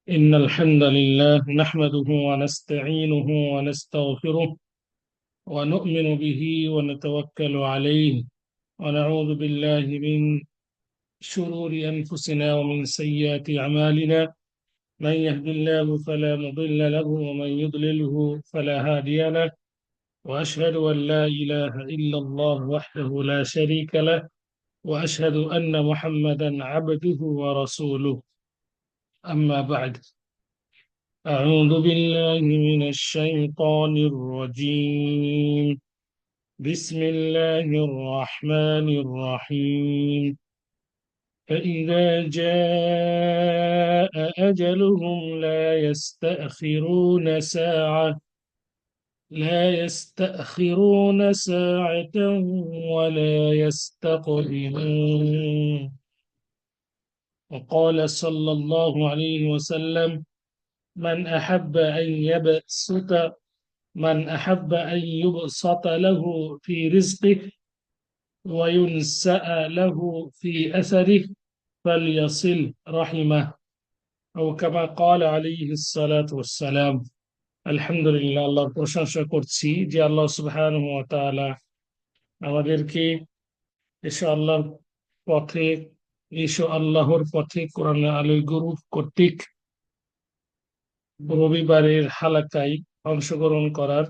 إن الحمد لله نحمده ونستعينه ونستغفره ونؤمن به ونتوكل عليه ونعوذ بالله من شرور أنفسنا ومن سيئات أعمالنا. من يهد الله فلا مضل له ومن يضلله فلا هادي له. وأشهد أن لا إله إلا الله وحده لا شريك له، وأشهد أن محمدا عبده ورسوله. أما بعد، أعوذ بالله من الشيطان الرجيم. بسم الله الرحمن الرحيم. فإذا جاء أجلهم لا يستأخرون ساعة ولا يستقدمون. وقال صلى الله عليه وسلم: من أحب أن يبسط من أحب أن يبسط له في رزقه وينسأ له في أثره فليصل رحمه، أو كما قال عليه الصلاة والسلام। আলহামদুলিল্লাহ, আল্লাহর প্রশংসা করছি যে আল্লাহ সুবহানাহু ওয়া তাআলা আমাদেরকে এসো আল্লাহর পথে আল্লাহর পথে কোরআনের আলোয় গুরু কর্তৃক রবিবারের হালাকায় অংশগ্রহণ করার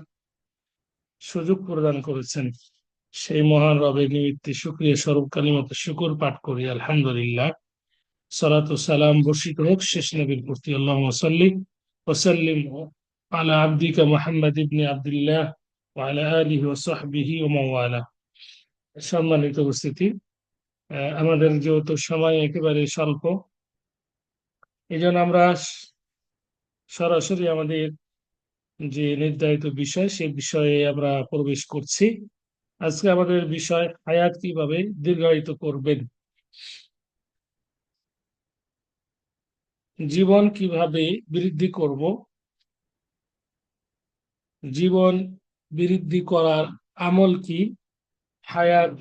সুযোগ প্রদান করেছেন। সেই মহান রবের নিমিত্তে শুকরিয়া স্বরূপ কালিমাতে শুকর পাঠ করি, আলহামদুলিল্লাহ। সালাত ও সালাম বর্ষিত হোক শেষ নবীর প্রতি, আল্লাহুম্মা সাল্লি ওয়া সাল্লিম আলা আবদিকা মুহাম্মদ ইবনে আব্দুল্লাহ ওয়া আলা আলিহি ওয়া সাহবিহি ওয়া মান ওয়ালা। সম্মানিত উপস্থিতি, আমাদের যেহেতু সময় একেবারে স্বল্প, এই জন্য আমরা সরাসরি আমাদের যে নির্ধারিত বিষয় সেই বিষয়ে আমরা প্রবেশ করছি। আজকে আমাদের বিষয় হায়াত কিভাবে দীর্ঘায়িত করবেন, জীবন কিভাবে বৃদ্ধি করব, জীবন বৃদ্ধি করার আমল কি, হায়াত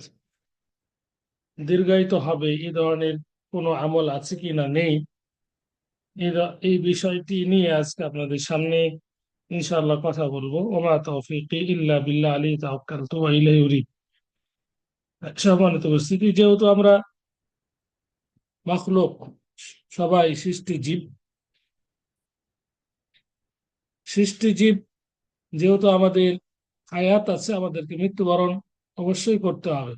দীর্ঘায়িত হবে এই ধরনের কোনো আমল আছে কি না নেই, এই বিষয়টি নিয়ে আজকে আপনাদের সামনে ইনশাআল্লাহ কথা বলবো। ওমা তৌফিকি ইল্লা বিল্লাহ, আলাইহি তাওয়াক্কালতু ওয়া ইলাইহি উনীব। সম্মানিত উপস্থিতি, যেহেতু আমরা মাখলুক, সবাই সৃষ্টিজীব, যেহেতু আমাদের হায়াত আছে, আমাদেরকে মৃত্যুবরণ অবশ্যই করতে হবে।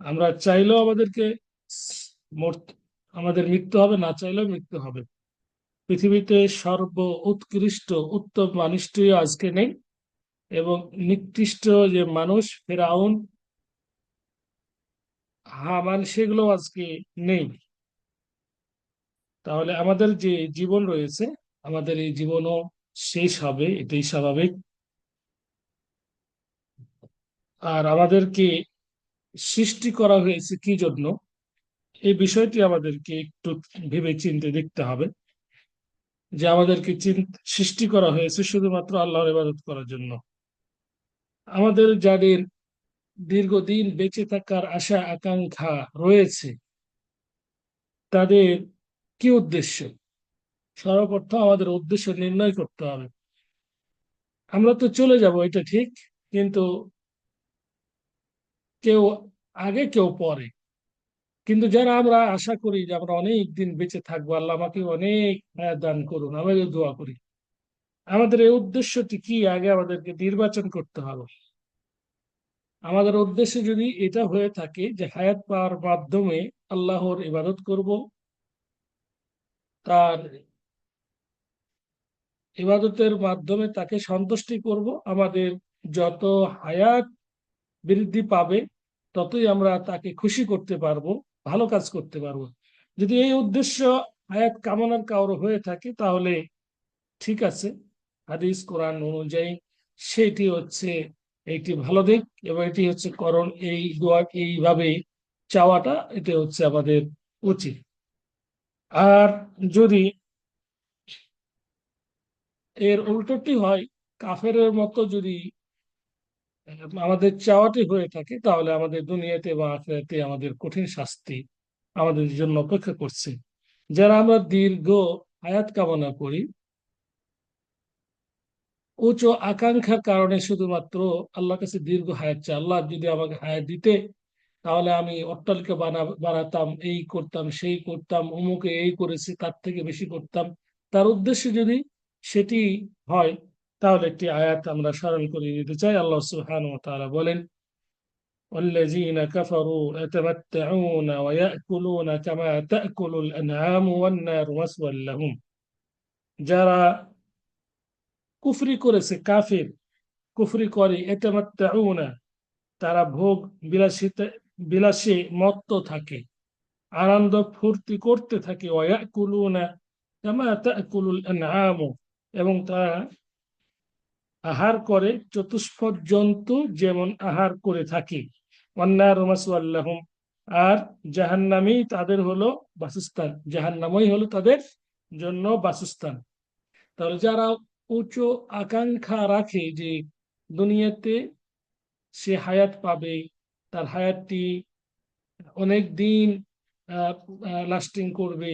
আমরা চাইলেও আমাদের মৃত্যু হবে, না চাইলেও মৃত্যু হবে। পৃথিবীতে সর্ব উৎকৃষ্ট উত্তম মানুষটি আজকে নেই, এবং নিকৃষ্ট যে মানুষ ফেরাউন, হামান, সেগুলো আজকে নেই। তাহলে আমাদের যে জীবন রয়েছে, আমাদের এই জীবনও শেষ হবে, এটাই স্বাভাবিক। আর আমাদেরকে সৃষ্টি করা হয়েছে কি জন্য, এই বিষয়টি আমাদেরকে একটু ভেবে চিন্তে দেখতে হবে। যে আমাদেরকে সৃষ্টি করা হয়েছে শুধুমাত্র আল্লাহর ইবাদত করার জন্য। আমাদের যাদের দীর্ঘদিন বেঁচে থাকার আশা আকাঙ্ক্ষা রয়েছে, তাদের কি উদ্দেশ্য? সর্বপ্রথম আমাদের উদ্দেশ্য নির্ণয় করতে হবে। আমরা তো চলে যাব, এটা ঠিক, কিন্তু কেউ আগে কেউ পরে। কিন্তু যারা আমরা আশা করি যে আমরা অনেক দিন বেঁচে থাকবো, আল্লাহ আমাকে অনেক হায়াত দান করুন, আমরা দোয়া করি, আমাদের এই উদ্দেশ্যটি কি আগে আমাদেরকে নির্বাচন করতে হবে। আমাদের উদ্দেশ্য যদি এটা হয়ে থাকে যে হায়াত পাওয়ার মাধ্যমে আল্লাহর ইবাদত করব, তার ইবাদতের মাধ্যমে তাকে সন্তুষ্টি করব, আমাদের যত হায়াত বৃদ্ধি পাবে ততই আমরা তাকে খুশি করতে পারবো, ভালো কাজ করতে পারবো। যদি এই উদ্দেশ্য হায়াত কামনার কারো হয়ে থাকে, তাহলে ঠিক আছে, হাদিস কোরআন অনুযায়ী সেটি হচ্ছে একটি ভালো দিক, এবং এটি হচ্ছে করণ, এই দোয়া এইভাবে চাওয়াটা, এটা হচ্ছে আমাদের উচিত। আর যদি এর উল্টোটি হয়, কাফেরের মতো যদি আমাদের চাওয়াটি হয়ে থাকে, তাহলে আমাদের দুনিয়াতে বা আখিরাতে আমাদের কঠিন শাস্তি আমাদের জন্য অপেক্ষা করছে। যারা আমরা দীর্ঘ হায়াত কামনা করি, উচ্চ আকাঙ্ক্ষার কারণে শুধুমাত্র আল্লাহর কাছে দীর্ঘ হায়াত চাই, আল্লাহ যদি আমাকে হায়াত দিতে তাহলে আমি অট্টালিকা বানাতাম, এই করতাম, সেই করতাম, অমুকে এই করেছি, তার থেকে বেশি করতাম, তার উদ্দেশ্য যদি সেটি হয়, তাহলে একটি আয়াত আমরা স্মরণ করে দিতে চাই। আল্লাহ সুবহানাহু ওয়া তাআলা বলেন, والذين كفروا يتمتعون ويأكلون كما تأكل الأنعام والنار مثوى لهم। যারা কুফরি করেছে, কাফির, কুফরি করে, ইয়াতামাত্তাউনা, তারা ভোগ বিলাসিতা, বিলাসে মত্ত থাকে, আনন্দ ফুর্তি করতে থাকে, ওয়ায়াকুলুনা কামা তাকুলুল আনআমু, এবং তারা আহার করে চতুষ্পদ জন্তু যেমন আহার করে থাকে, ওয়ান্নারু মাসওয়াল লাহুম, আর জাহান্নামই তাদের হলো বাসস্থান, জাহান্নামই হলো তাদের জন্য বাসস্থান। তাহলে যারা উঁচু আকাঙ্ক্ষা রাখে যে দুনিয়াতে সে হায়াত পাবে, তার হায়াতটি অনেক দিন লাস্টিং করবে,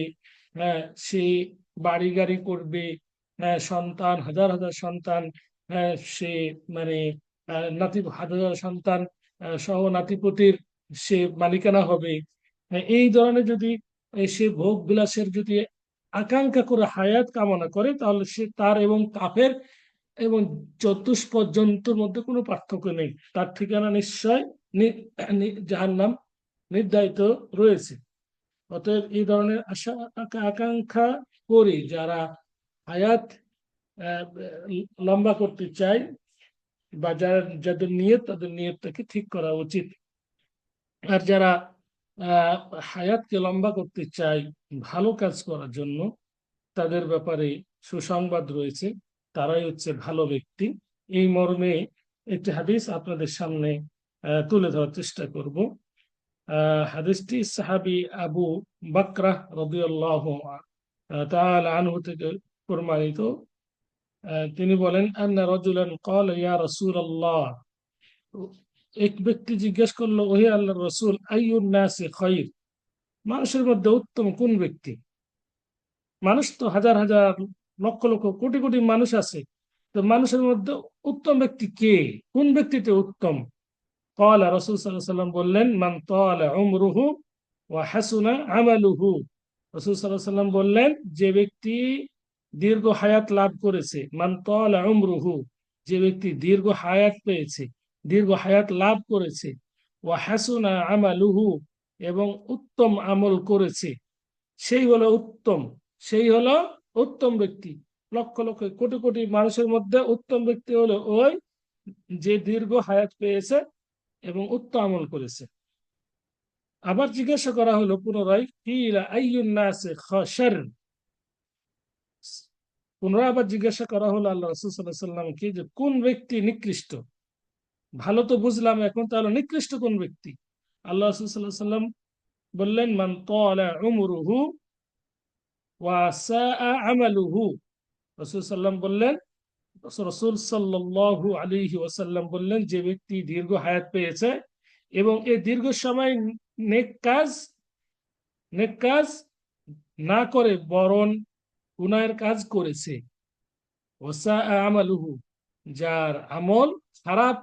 হ্যাঁ, সে বাড়ি গাড়ি করবে, হ্যাঁ, সন্তান, হাজার হাজার সন্তান, হ্যাঁ, সে মানে নাতি, হাজার হাজার সন্তান সহ নাতিপুতির সে মালিকানা হবে, হ্যাঁ, এই ধরনের যদি সে ভোগ বিলাসের যদি আকাঙ্ক্ষা করে হায়াত কামনা করে, তাহলে সে তার এবং কাফের এবং চতুষ্পদ জন্তুর মধ্যে কোনো পার্থক্য নেই, তার ঠিকানা নিশ্চয় জাহান্নাম নির্ধারিত রয়েছে। অতএব এই ধরনের আশা আকাঙ্ক্ষা করি যারা হায়াত আহ, লম্বা করতে চায়, বা যারা, যাদের নিয়ত, তাদের নিয়তটাকে ঠিক করা উচিত। আর যারা আহ হায়াতকে লম্বা করতে চায় ভালো কাজ করার জন্য, তাদের ব্যাপারে সুসংবাদ রয়েছে, তারাই হচ্ছে ভালো ব্যক্তি। এই মর্মে একটি হাদিস আপনাদের সামনে তুলে ধরার চেষ্টা করব। হাদিসটি সাহাবী আবু বাকরাহ রাদিয়াল্লাহু তাআলা আনহু থেকে প্রমাণিত। তিনি বলেন, আন্না রাজুলান ক্বালা ইয়া রাসূলুল্লাহ, এক ব্যক্তি জিজ্ঞেস করলো, ওহে আল্লাহর রাসূল, আইয়ুন নাসি খায়র, মানুষের মধ্যে উত্তম কোন ব্যক্তি? মানুষ তো হাজার হাজার, লক্ষ লক্ষ, কোটি কোটি মানুষ আছে, তো মানুষের মধ্যে উত্তম ব্যক্তি কে? কোন ব্যক্তিটা উত্তম? ক্বালা, রাসূল সাল্লাল্লাহু আলাইহি ওয়াসাল্লাম বললেন, মান তালা উমরুহু ওয়া হাসুনা আমালুহু। রাসূল সাল্লাল্লাহু আলাইহি ওয়াসাল্লাম বললেন, যে ব্যক্তি দীর্ঘ হায়াত লাভ করেছে, মান তালা উমরুহু, যে ব্যক্তি দীর্ঘ হায়াত পেয়েছে, দীর্ঘ হায়াত লাভ করেছে, ওয়া হাসুনা আমালুহু, এবং উত্তম আমল করেছে, সেই হলো উত্তম, সেই হলো উত্তম ব্যক্তি। লক্ষ লক্ষ, কোটি কোটি মানুষের মধ্যে উত্তম ব্যক্তি হলো ওই যে দীর্ঘ হায়াত পেয়েছে এবং উত্তম আমল করেছে। আবার জিজ্ঞাসা করা হলো পুনরায়, কিলা আইয়ুন নাসি খাশার, পুনরায় আবার জিজ্ঞাসা করা হলো আল্লাহ রাসূল সাল্লাল্লাহু আলাইহি ওয়াসাল্লামকে, যে কোন ব্যক্তি নিকৃষ্ট? ভালো তো বুঝলাম, এখন তাহলে নিকৃষ্ট কোন ব্যক্তি? আল্লাহ রাসূল সাল্লাল্লাহু আলাইহি ওয়াসাল্লাম বললেন, মান তালা উমরুহু ওয়া সাআ আমালুহু। রাসূল সাল্লাম বললেন, রাসূল সাল্লাল্লাহু আলাইহি ওয়াসাল্লাম বললেন, যে ব্যক্তি দীর্ঘ হায়াত পেয়েছে এবং এই দীর্ঘ সময় নেক কাজ, নেক কাজ না করে বরং গুনাহের কাজ করেছে, ওয়াসা আমালুহু, যার আমল খারাপ,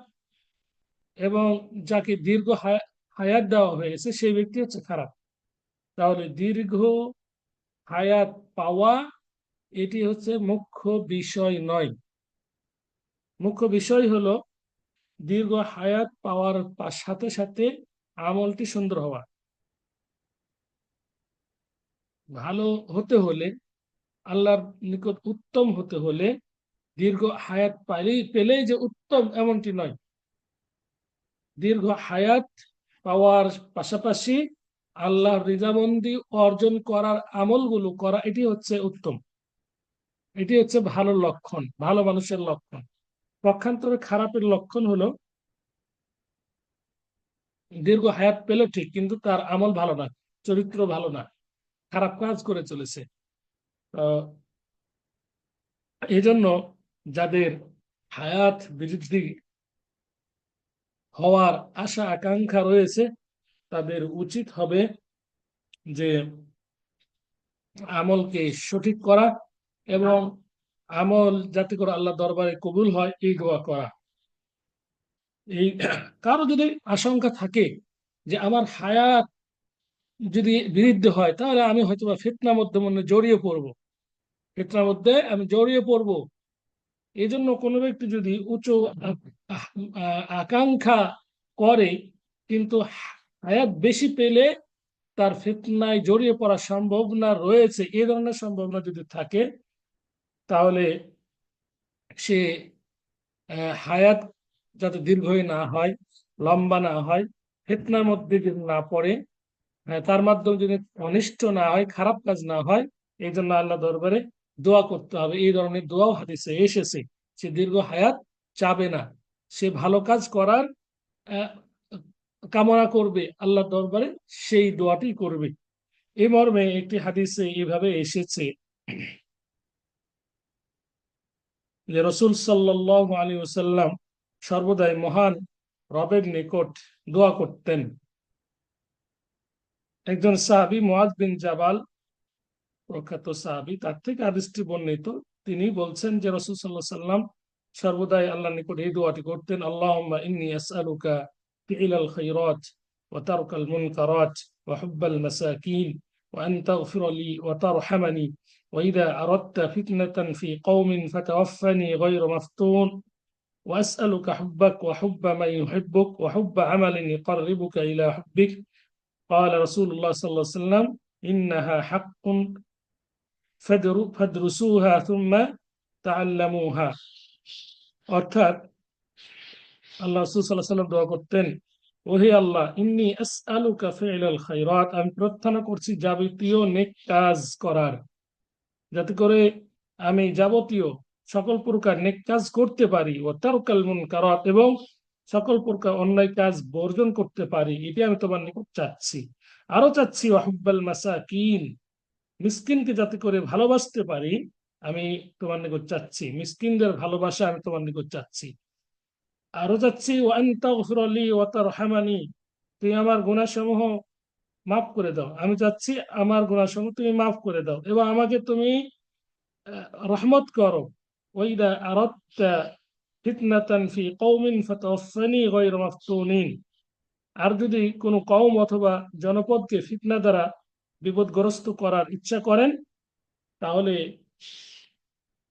এবং যাকে দীর্ঘ হায়াত দেওয়া হয়েছে সেই ব্যক্তি হচ্ছে খারাপ। তাহলে দীর্ঘ হায়াত পাওয়া এটি হচ্ছে মুখ্য বিষয় নয়। মুখ্য বিষয় হলো দীর্ঘ হায়াত পাওয়ার সাথে সাথে আমলটি সুন্দর হওয়া। ভালো হতে হলে, আল্লাহর নিকট উত্তম হতে হলে, দীর্ঘ হায়াত পেলেই যে উত্তম এমনটি নয়। দীর্ঘ হায়াত পাওয়ার পাশাপাশি আল্লাহর রিজামন্দি অর্জন করার আমলগুলো করা, এটি হচ্ছে উত্তম, এটি হচ্ছে ভালো লক্ষণ, ভালো মানুষের লক্ষণ। পক্ষান্তরে খারাপের লক্ষণ হলো দীর্ঘ হায়াত পেল ঠিক, কিন্তু তার আমল ভালো না, চরিত্র ভালো না, খারাপ কাজ করে চলেছে। এই জন্য যাদের হায়াত বৃদ্ধি হওয়ার আশা আকাঙ্ক্ষা রয়েছে, তাদের উচিত হবে যে আমলকে সঠিক করা এবং আমল যাতে করে আল্লাহ দরবারে কবুল হয় এই দোয়া করা। এই কারো যদি আশঙ্কা থাকে যে আমার হায়াত যদি বিরুদ্ধে হয় তাহলে আমি হয়তো বা ফিতনার মধ্যে মনে জড়িয়ে পড়বো, ফিতনার মধ্যে আমি জড়িয়ে পড়বো। এই জন্য কোনো ব্যক্তি যদি উঁচু আকাঙ্ক্ষা করে কিন্তু হায়াত বেশি পেলে তার ফিতনায় জড়িয়ে পড়ার সম্ভাবনা রয়েছে, এই ধরনের সম্ভাবনা যদি থাকে তাহলে সে হায়াত যাতে দীর্ঘই না হয়, লম্বা না হয়, ফিতনার মধ্যে যদি না পড়ে, তার মাধ্যমে যদি অনিষ্ট না হয়, খারাপ কাজ না হয়, এই জন্য আল্লাহ দরবারে দোয়া করতে হবে। এই ধরনের দোয়াও হাদিসে এসেছে। সে দীর্ঘ হায়াত চাবে না, সে ভালো কাজ করার আহ, কামনা করবে আল্লাহ দরবারে, সেই দোয়াটি করবে। এই মর্মে একটি হাদিসে এইভাবে এসেছে যে রসুল সাল্লাল্লাহু আলাইহি ওয়াসাল্লাম সর্বদাই মহান রবের নিকট দোয়া করতেন। একজন সাহাবী মুআয বিন জাবাল, প্রখ্যাত সাহাবী, তার থেকে হাদিসটি বর্ণিত। তিনি বলছেন যে রাসূল সাল্লাল্লাহু আলাইহি ওয়াসাল্লাম সর্বদাই আল্লাহর নিকট এই দোয়াটি করতেন, আল্লাহুম্মা ইন্নী আসআলুকা ফি'লাল খায়রাত ওয়া তারকাল মুনকারাত ওয়া হুব্বাল মাসাকিন ওয়া আন তাগফির লি ওয়া তারহামানি ওয়া ইযা আরাদতা ফিতনাতান ফি কওমিন ফাতাওয়াফফানি গায়রা মাফতুন وأسألك حبك وحب من يحبك وحب عمل يقربك إلى حبك قال رسول الله صلى الله عليه وسلم إنها حق فادرسوها ثم تعلموها। অর্থাৎ আল্লাহ রাসূল সাল্লাল্লাহু আলাইহি ওয়াসাল্লাম দোয়া করতেন, ওহে আল্লাহ, ইন্নী আসআলুকা ফি'লাল খায়রাত, আমি প্রার্থনা করছি যাবতীয় নেক কাজ করার, যাতে করে আমি যাবতীয় সকল প্রকার নেক কাজ করতে পারি, ও তারকাল মুনকারাত, এবং সকল প্রকার অন্যায় কাজ বর্জন করতে পারি, এটি আমি তোমার নিকট চাচ্ছি। আরো চাচ্ছি ওয়া হুব্বাল মাসাকিন, মিসকিনকে যাতে করে ভালোবাসতে পারি, আমি তোমার নিকট চাচ্ছি, মিসকিনদের ভালোবাসা আমি তোমার নিকট চাচ্ছি। আরো চাচ্ছি ওয়া আন তাগফির লি ওয়া তারহামানি, তুমি আমার গুনাহসমূহ মাফ করে দাও, আমি চাচ্ছি আমার গুনাহসমূহ তুমি মাফ করে দাও এবং আমাকে তুমি রহমত করো। ওয়াইদা আরাদতা ফিতনাতান ফি কওমিন ফাতাওয়াফানি গায়রা মাফতুনিন, আর যদি কোনো কওম অথবা জনপদকে ফিতনা দ্বারা বিপদগ্রস্ত করার ইচ্ছা করেন তাহলে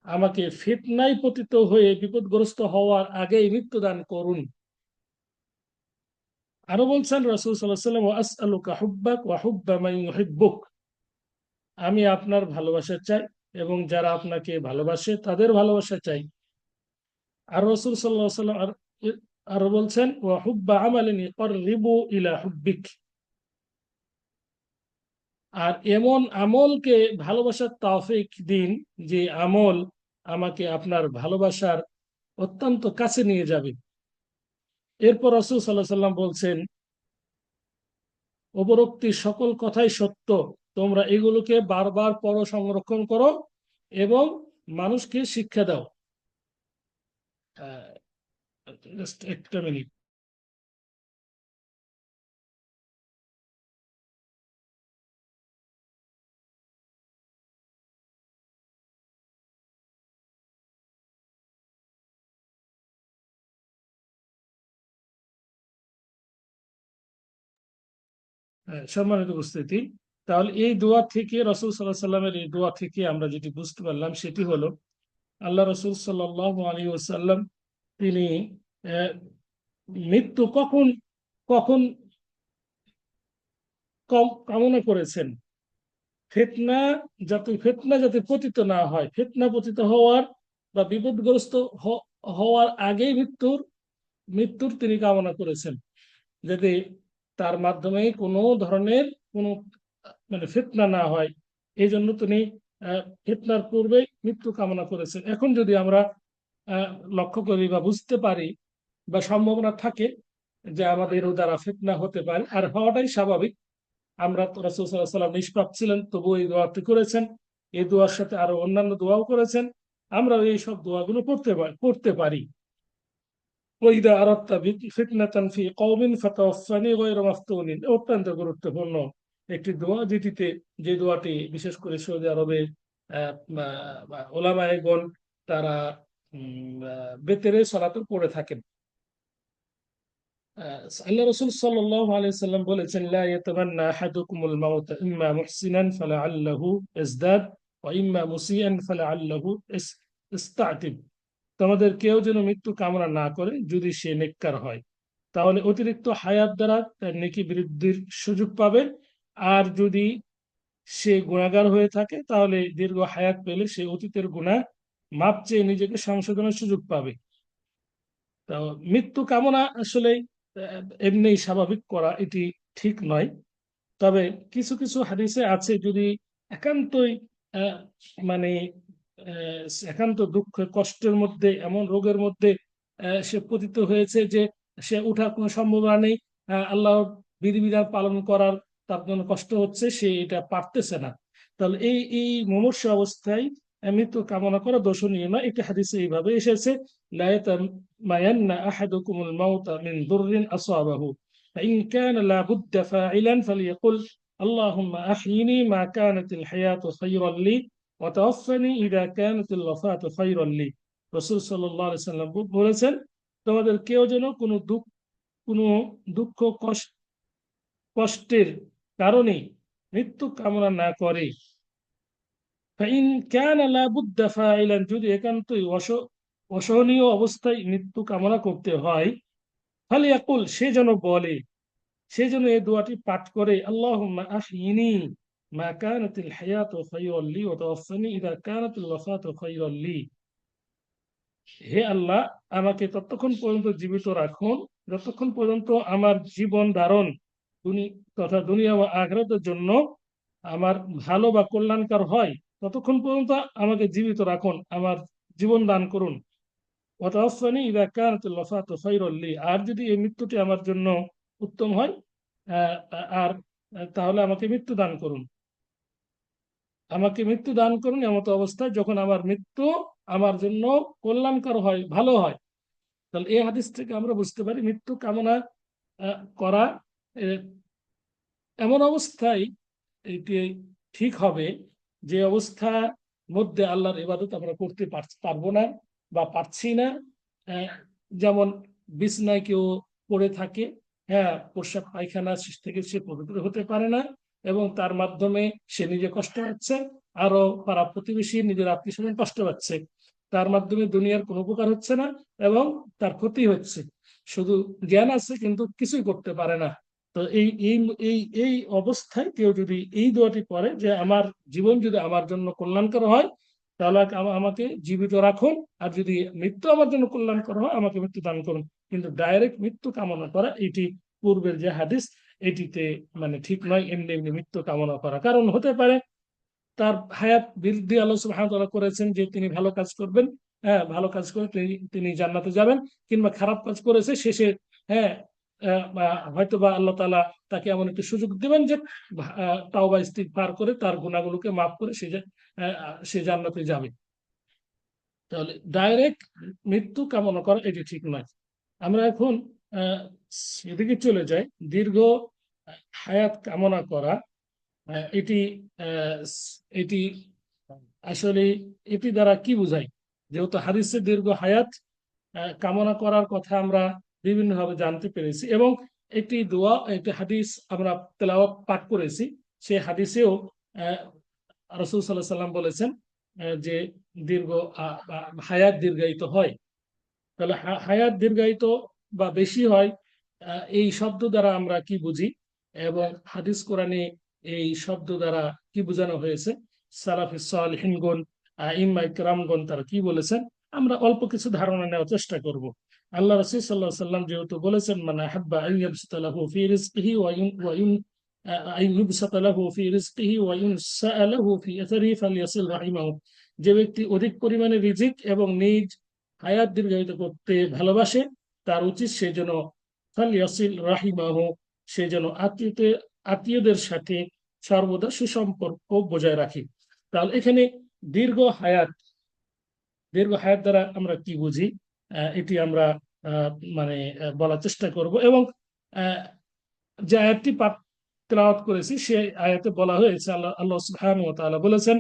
আমাকে ফিতনায় পতিত হয়ে বিপদগ্রস্ত হওয়ার আগেই মৃত্যুদান করুন। আরো বলছেন রাসূল সাল্লাল্লাহু আলাইহি ওয়াসাল্লাম, ওয়া আসআলুকা হুব্বাক ওয়া হুব্বা মান ইউহিব্বুক, আমি আপনার ভালোবাসা চাই এবং যারা আপনাকে ভালোবাসে তাদের ভালোবাসা চাই। আর রাসূল সাল্লাল্লাহু আলাইহি ওয়াসাল্লাম আরো বলছেন, ওয়া হুব্বা আমালিন ইকাররিবু ইলা হুব্বিক, আর এমন আমলকে ভালোবাসার তৌফিক দিন যে আমল আমাকে আপনার ভালোবাসার অত্যন্ত কাছে নিয়ে যাবে। এরপর রাসূল সাল্লাল্লাহু আলাইহি ওয়াসাল্লাম বলছেন, উপরোক্ত সকল কথাই সত্য, তোমরা এগুলোকে বারবার পড়ো, সংরক্ষণ করো এবং মানুষকে শিক্ষা দাও। জাস্ট একটা মিনিট। সম্মানিত উপস্থিতি, তাহলে এই দোয়া থেকে, রাসূল সাল্লাল্লাহু আলাইহি ওয়াসাল্লামের এই দোয়া থেকে আমরা যেটি বুঝতে পারলাম সেটি হলো আল্লাহ রাসূল সাল্লাল্লাহু আলাইহি ওয়াসাল্লাম তিনি আহ, মৃত্যু কখন কখন কামনা করেছেন, ফিতনা যাতে পতিত না হয়, ফিতনা পতিত হওয়ার বা বিপদগ্রস্ত হওয়ার আগেই মৃত্যুর তিনি কামনা করেছেন, যাতে তার মাধ্যমে কোনো ধরনের কোনো মানে ফিতনা না হয়, এই জন্য তিনি ফিতনার পূর্বে মৃত্যু কামনা করেছেন। এখন যদি আমরা আহ, লক্ষ্য করি বা বুঝতে পারি বা সম্ভাবনা থাকে যে আমাদের দ্বারা ফিতনা হতে পারে, আর হওয়াটাই স্বাভাবিক, আমরা তো রাসূল সাল্লাল্লাহু আলাইহি ওয়াসাল্লাম নিষ্পাপ ছিলেন, তবু এই দোয়াটি করেছেন, এই দোয়ার সাথে আরো অন্যান্য দোয়াও করেছেন, আমরা এই সব দোয়াগুলো করতে পারি। ওয়াইদা আরাদতা ফিতনাতান ফি কওমিন ফাতাওয়াফানি গায়রা মাফতুনিন, অত্যন্ত গুরুত্বপূর্ণ। একটি দোয়া, যেটিতে যে দোয়াটি বিশেষ করে সৌদি আরবে ওলামায়েগণ তারা বেতেরে সালাতে পড়ে থাকেন। আল্লাহ রাসূল সাল্লাল্লাহু আলাইহি সাল্লাম বলেছেন, লা ইয়াতামান্না আহাদুকুমুল মাউত ইম্মা মুহসিনান ফালাআল্লাহু ইজদাদ ওয়া ইম্মা মুসিআন ফালাআল্লাহু ইস্তাতিব। তোমাদের কেউ যেন মৃত্যু কামনা না করে যদি সে নেককার হয়, তাহলে অতিরিক্ত হায়াত দ্বারা তার নেকি বৃদ্ধির সুযোগ পাবে। আর যদি সে গুনাহগার হয়ে থাকে তাহলে দীর্ঘ হায়াত পেলে সে অতীতের গুনাহ মাপ চেয়ে নিজেকে সংশোধনের সুযোগ পাবে। তো মৃত্যু কামনা আসলে এমনি স্বাভাবিক করা এটি ঠিক নয়। তবে কিছু কিছু হাদিসে আছে, যদি একান্তই আহ, মানে একান্ত দুঃখ কষ্টের মধ্যে, এমন রোগের মধ্যে সে পতিত হয়েছে যে সে উঠার কোনো সম্ভাবনা নেই, আল্লাহর বিধিবিধান পালন করার তার জন্য কষ্ট হচ্ছে, সে এটা পারতেছে না, তাহলে এই এই মুমূর্ষু অবস্থায় মৃত্যু কামনা করা দোষণীয় নয়। একটি হাদিসে এইভাবে এসেছে, লা ইয়াতামান্না আহাদুকুমুল মাউতা মিন দুররিন আসাবাহু فإن كان لا بد فاعلا فليقل اللهم أحيني ما كانت الحياة خيرا لي وتوفني إذا كانت الوفاة خيرا لي। রাসূল সাল্লাল্লাহু আলাইহি সাল্লাম বলেছেন, তোমাদের কেউ যেন কোনো দুঃখ কষ্টের কারণে মৃত্যু কামনা না করে। فإن كان لا بد فاعلا, যদি একান্তই অসহনীয় অবস্থায় মৃত্যু কামনা করতে হয়, ফালিয়াকুল, সে যেন বলে, সেই জন্য এই দোয়াটি পাঠ করে, আল্লাহুম্মা আহইনি মা কানাতিল হায়াতু খায়রাল লি ওয়া তাওয়াফফানি ইযা কানাতিল ওয়াফাতু খায়রাল লি। হে আল্লাহ, আমাকে ততক্ষণ পর্যন্ত জীবিত রাখুন যতক্ষণ পর্যন্ত আমার জীবন ধারণ তথা দুনিয়া ও আখিরাতের জন্য আমার ভালো বা কল্যাণকর হয়, ততক্ষণ পর্যন্ত আমাকে জীবিত রাখুন, আমার জীবন দান করুন। ওয়া তাওয়াফফানি ইযা কানাতিল ওয়াফাতু খায়রাল লি, আর যদি এই মৃত্যুটি আমার জন্য উত্তম হয়, আহ, আর তাহলে আমাকে মৃত্যু দান করুন। আমাকে মৃত্যু দান করুন এমত অবস্থায় যখন আমার মৃত্যু আমার জন্য কল্যাণকর হয়, ভালো হয়। তাহলে এই হাদিস থেকে আমরা বুঝতে পারি মৃত্যু কামনা করা আহ, এমন অবস্থায় এটি ঠিক হবে যে অবস্থার মধ্যে আল্লাহর ইবাদত আমরা করতে পারবো না বা পারছি না। আহ, যেমন বিছনায় কেউ পড়ে থাকে, হ্যাঁ, প্রস্রাব পায়খানা থেকে সে পবিত্র হতে পারে না, এবং তার মাধ্যমে সে নিজে কষ্ট পাচ্ছে, আরো পাড়া প্রতিবেশী নিজের আত্মীয় স্বজন কষ্ট পাচ্ছে, তার মাধ্যমে দুনিয়ার কোনো উপকার হচ্ছে না এবং তার ক্ষতি হচ্ছে। শুধু জ্ঞান আছে কিন্তু কিছুই করতে পারে না। তো এই এই এই এই অবস্থায় কেউ যদি এই দোয়াটি পড়ে যে আমার জীবন যদি আমার জন্য কল্যাণকর হয় তাহলে আমাকে জীবিত রাখুন, আর যদি মৃত্যু আমার জন্য কল্যাণকর হয় আমাকে মৃত্যু দান করুন, কিন্তু ডাইরেক্ট মৃত্যু কামনা করা এটি পূর্বের যে হাদিস এটিতে মানে ঠিক নয়। এমনি এমনি মৃত্যু কামনা করা, কারণ হতে পারে তার হায়াত বৃদ্ধি আল্লাহ সুবহানাহু ওয়া তাআলা করেছেন যে তিনি ভালো কাজ করবেন, হ্যাঁ, ভালো কাজ করে তিনি জান্নাতে যাবেন, কিংবা খারাপ কাজ করেছে শেষে, হ্যাঁ, হয়তো বা আল্লাহ তাআলা তাকে এমন একটি সুযোগ দিবেন যে তাওবা ইস্তিগফার করে তার গুনাহগুলোকে মাফ করে সে জান্নাতে যাবে। তাহলে ডাইরেক্ট মৃত্যু কামনা করা এটি ঠিক নয়। আমরা এখন আহ এদিকে চলে যাই, দীর্ঘ হায়াত কামনা করা। এটি আহ, এটি আসলে এটি দ্বারা কি বোঝায়, যেহেতু হাদিসে দীর্ঘ হায়াত কামনা করার কথা আমরা বিভিন্নভাবে জানতে পেরেছি, এবং একটি দোয়া, একটি হাদিস আমরা তেলাওয়াত পাঠ করেছি। সেই হাদিসেও রাসূল সাল্লাল্লাহু আলাইহি সাল্লাম বলেছেন যে দীর্ঘ হায়াত দীর্ঘায়িত হয়। তাহলে হায়াত দীর্ঘায়িত বা বেশি হয়, এই শব্দ দ্বারা আমরা কি বুঝি, এবং হাদিস কোরআনে এই শব্দ দ্বারা কি বোঝানো হয়েছে, সালাফে সালিহিনগণ, আইম্মা ইকরামগণ তারা কি বলেছেন, আমরা অল্প কিছু ধারণা নেওয়ার চেষ্টা করব। আল্লাহ রাসূল সাল্লাল্লাহু আলাইহি সাল্লাম যেহেতু বলেছেন, মান আহাব্বা আন ইয়াবসাতা লাহু ফি রিজকিহি ওয়া ইউন আন ইউবসাতা লাহু ফি রিজকিহি ওয়া ইউনসা লাহু ফি আথরিহি ফালইয়াসিল রাহিমাহু, যে ব্যক্তি অধিক পরিমাণে রিজিক এবং নিজ হায়াত দীর্ঘায়িত করতে ভালোবাসে তার উচিত সে যেন ফালইয়াসিল রাহিমাহু, সে যেন আত্মীয়দের সাথে সর্বদা সুসম্পর্ক বজায় রাখে। তাহলে এখানে দীর্ঘ হায়াত দীর্ঘ হায়াত দ্বারা আমরা কি বুঝি, এটি আমরা আহ, মানে বলার চেষ্টা করব, এবং আহ, যে আয়াতটি তেলাওয়াত করেছি সেই আয়াতে বলা হয়েছে, আল্লাহ আল্লাহ সুবহানাহু ওয়া তাআলা বলেছেন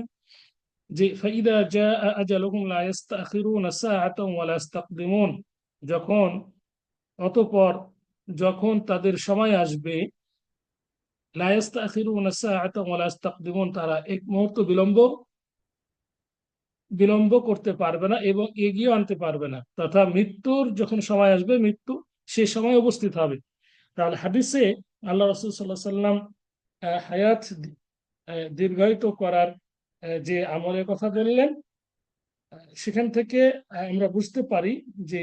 যে ফাইদা জাআ আজালুহুম লা ইস্তাখিরুনা সাআতান ওয়া লা ইস্তাকদিমুন, যখন অতঃপর যখন তাদের সময় আসবে, লা ইস্তাখিরুনা সাআতান ওয়া লা ইস্তাকদিমুন, তারা এক মুহূর্ত বিলম্ব করতে পারবে না এবং এগিয়ে আনতে পারবে না, তথা মৃত্যুর যখন সময় আসবে মৃত্যু সেই সময় উপস্থিত হবে। তাহলে হাদিসে আল্লাহ রাসূল সাল্লাল্লাহু আলাইহি ওয়াসাল্লাম হায়াত দীর্ঘায়িত করার যে আমলের কথা বললেন, সেখান থেকে আমরা বুঝতে পারি যে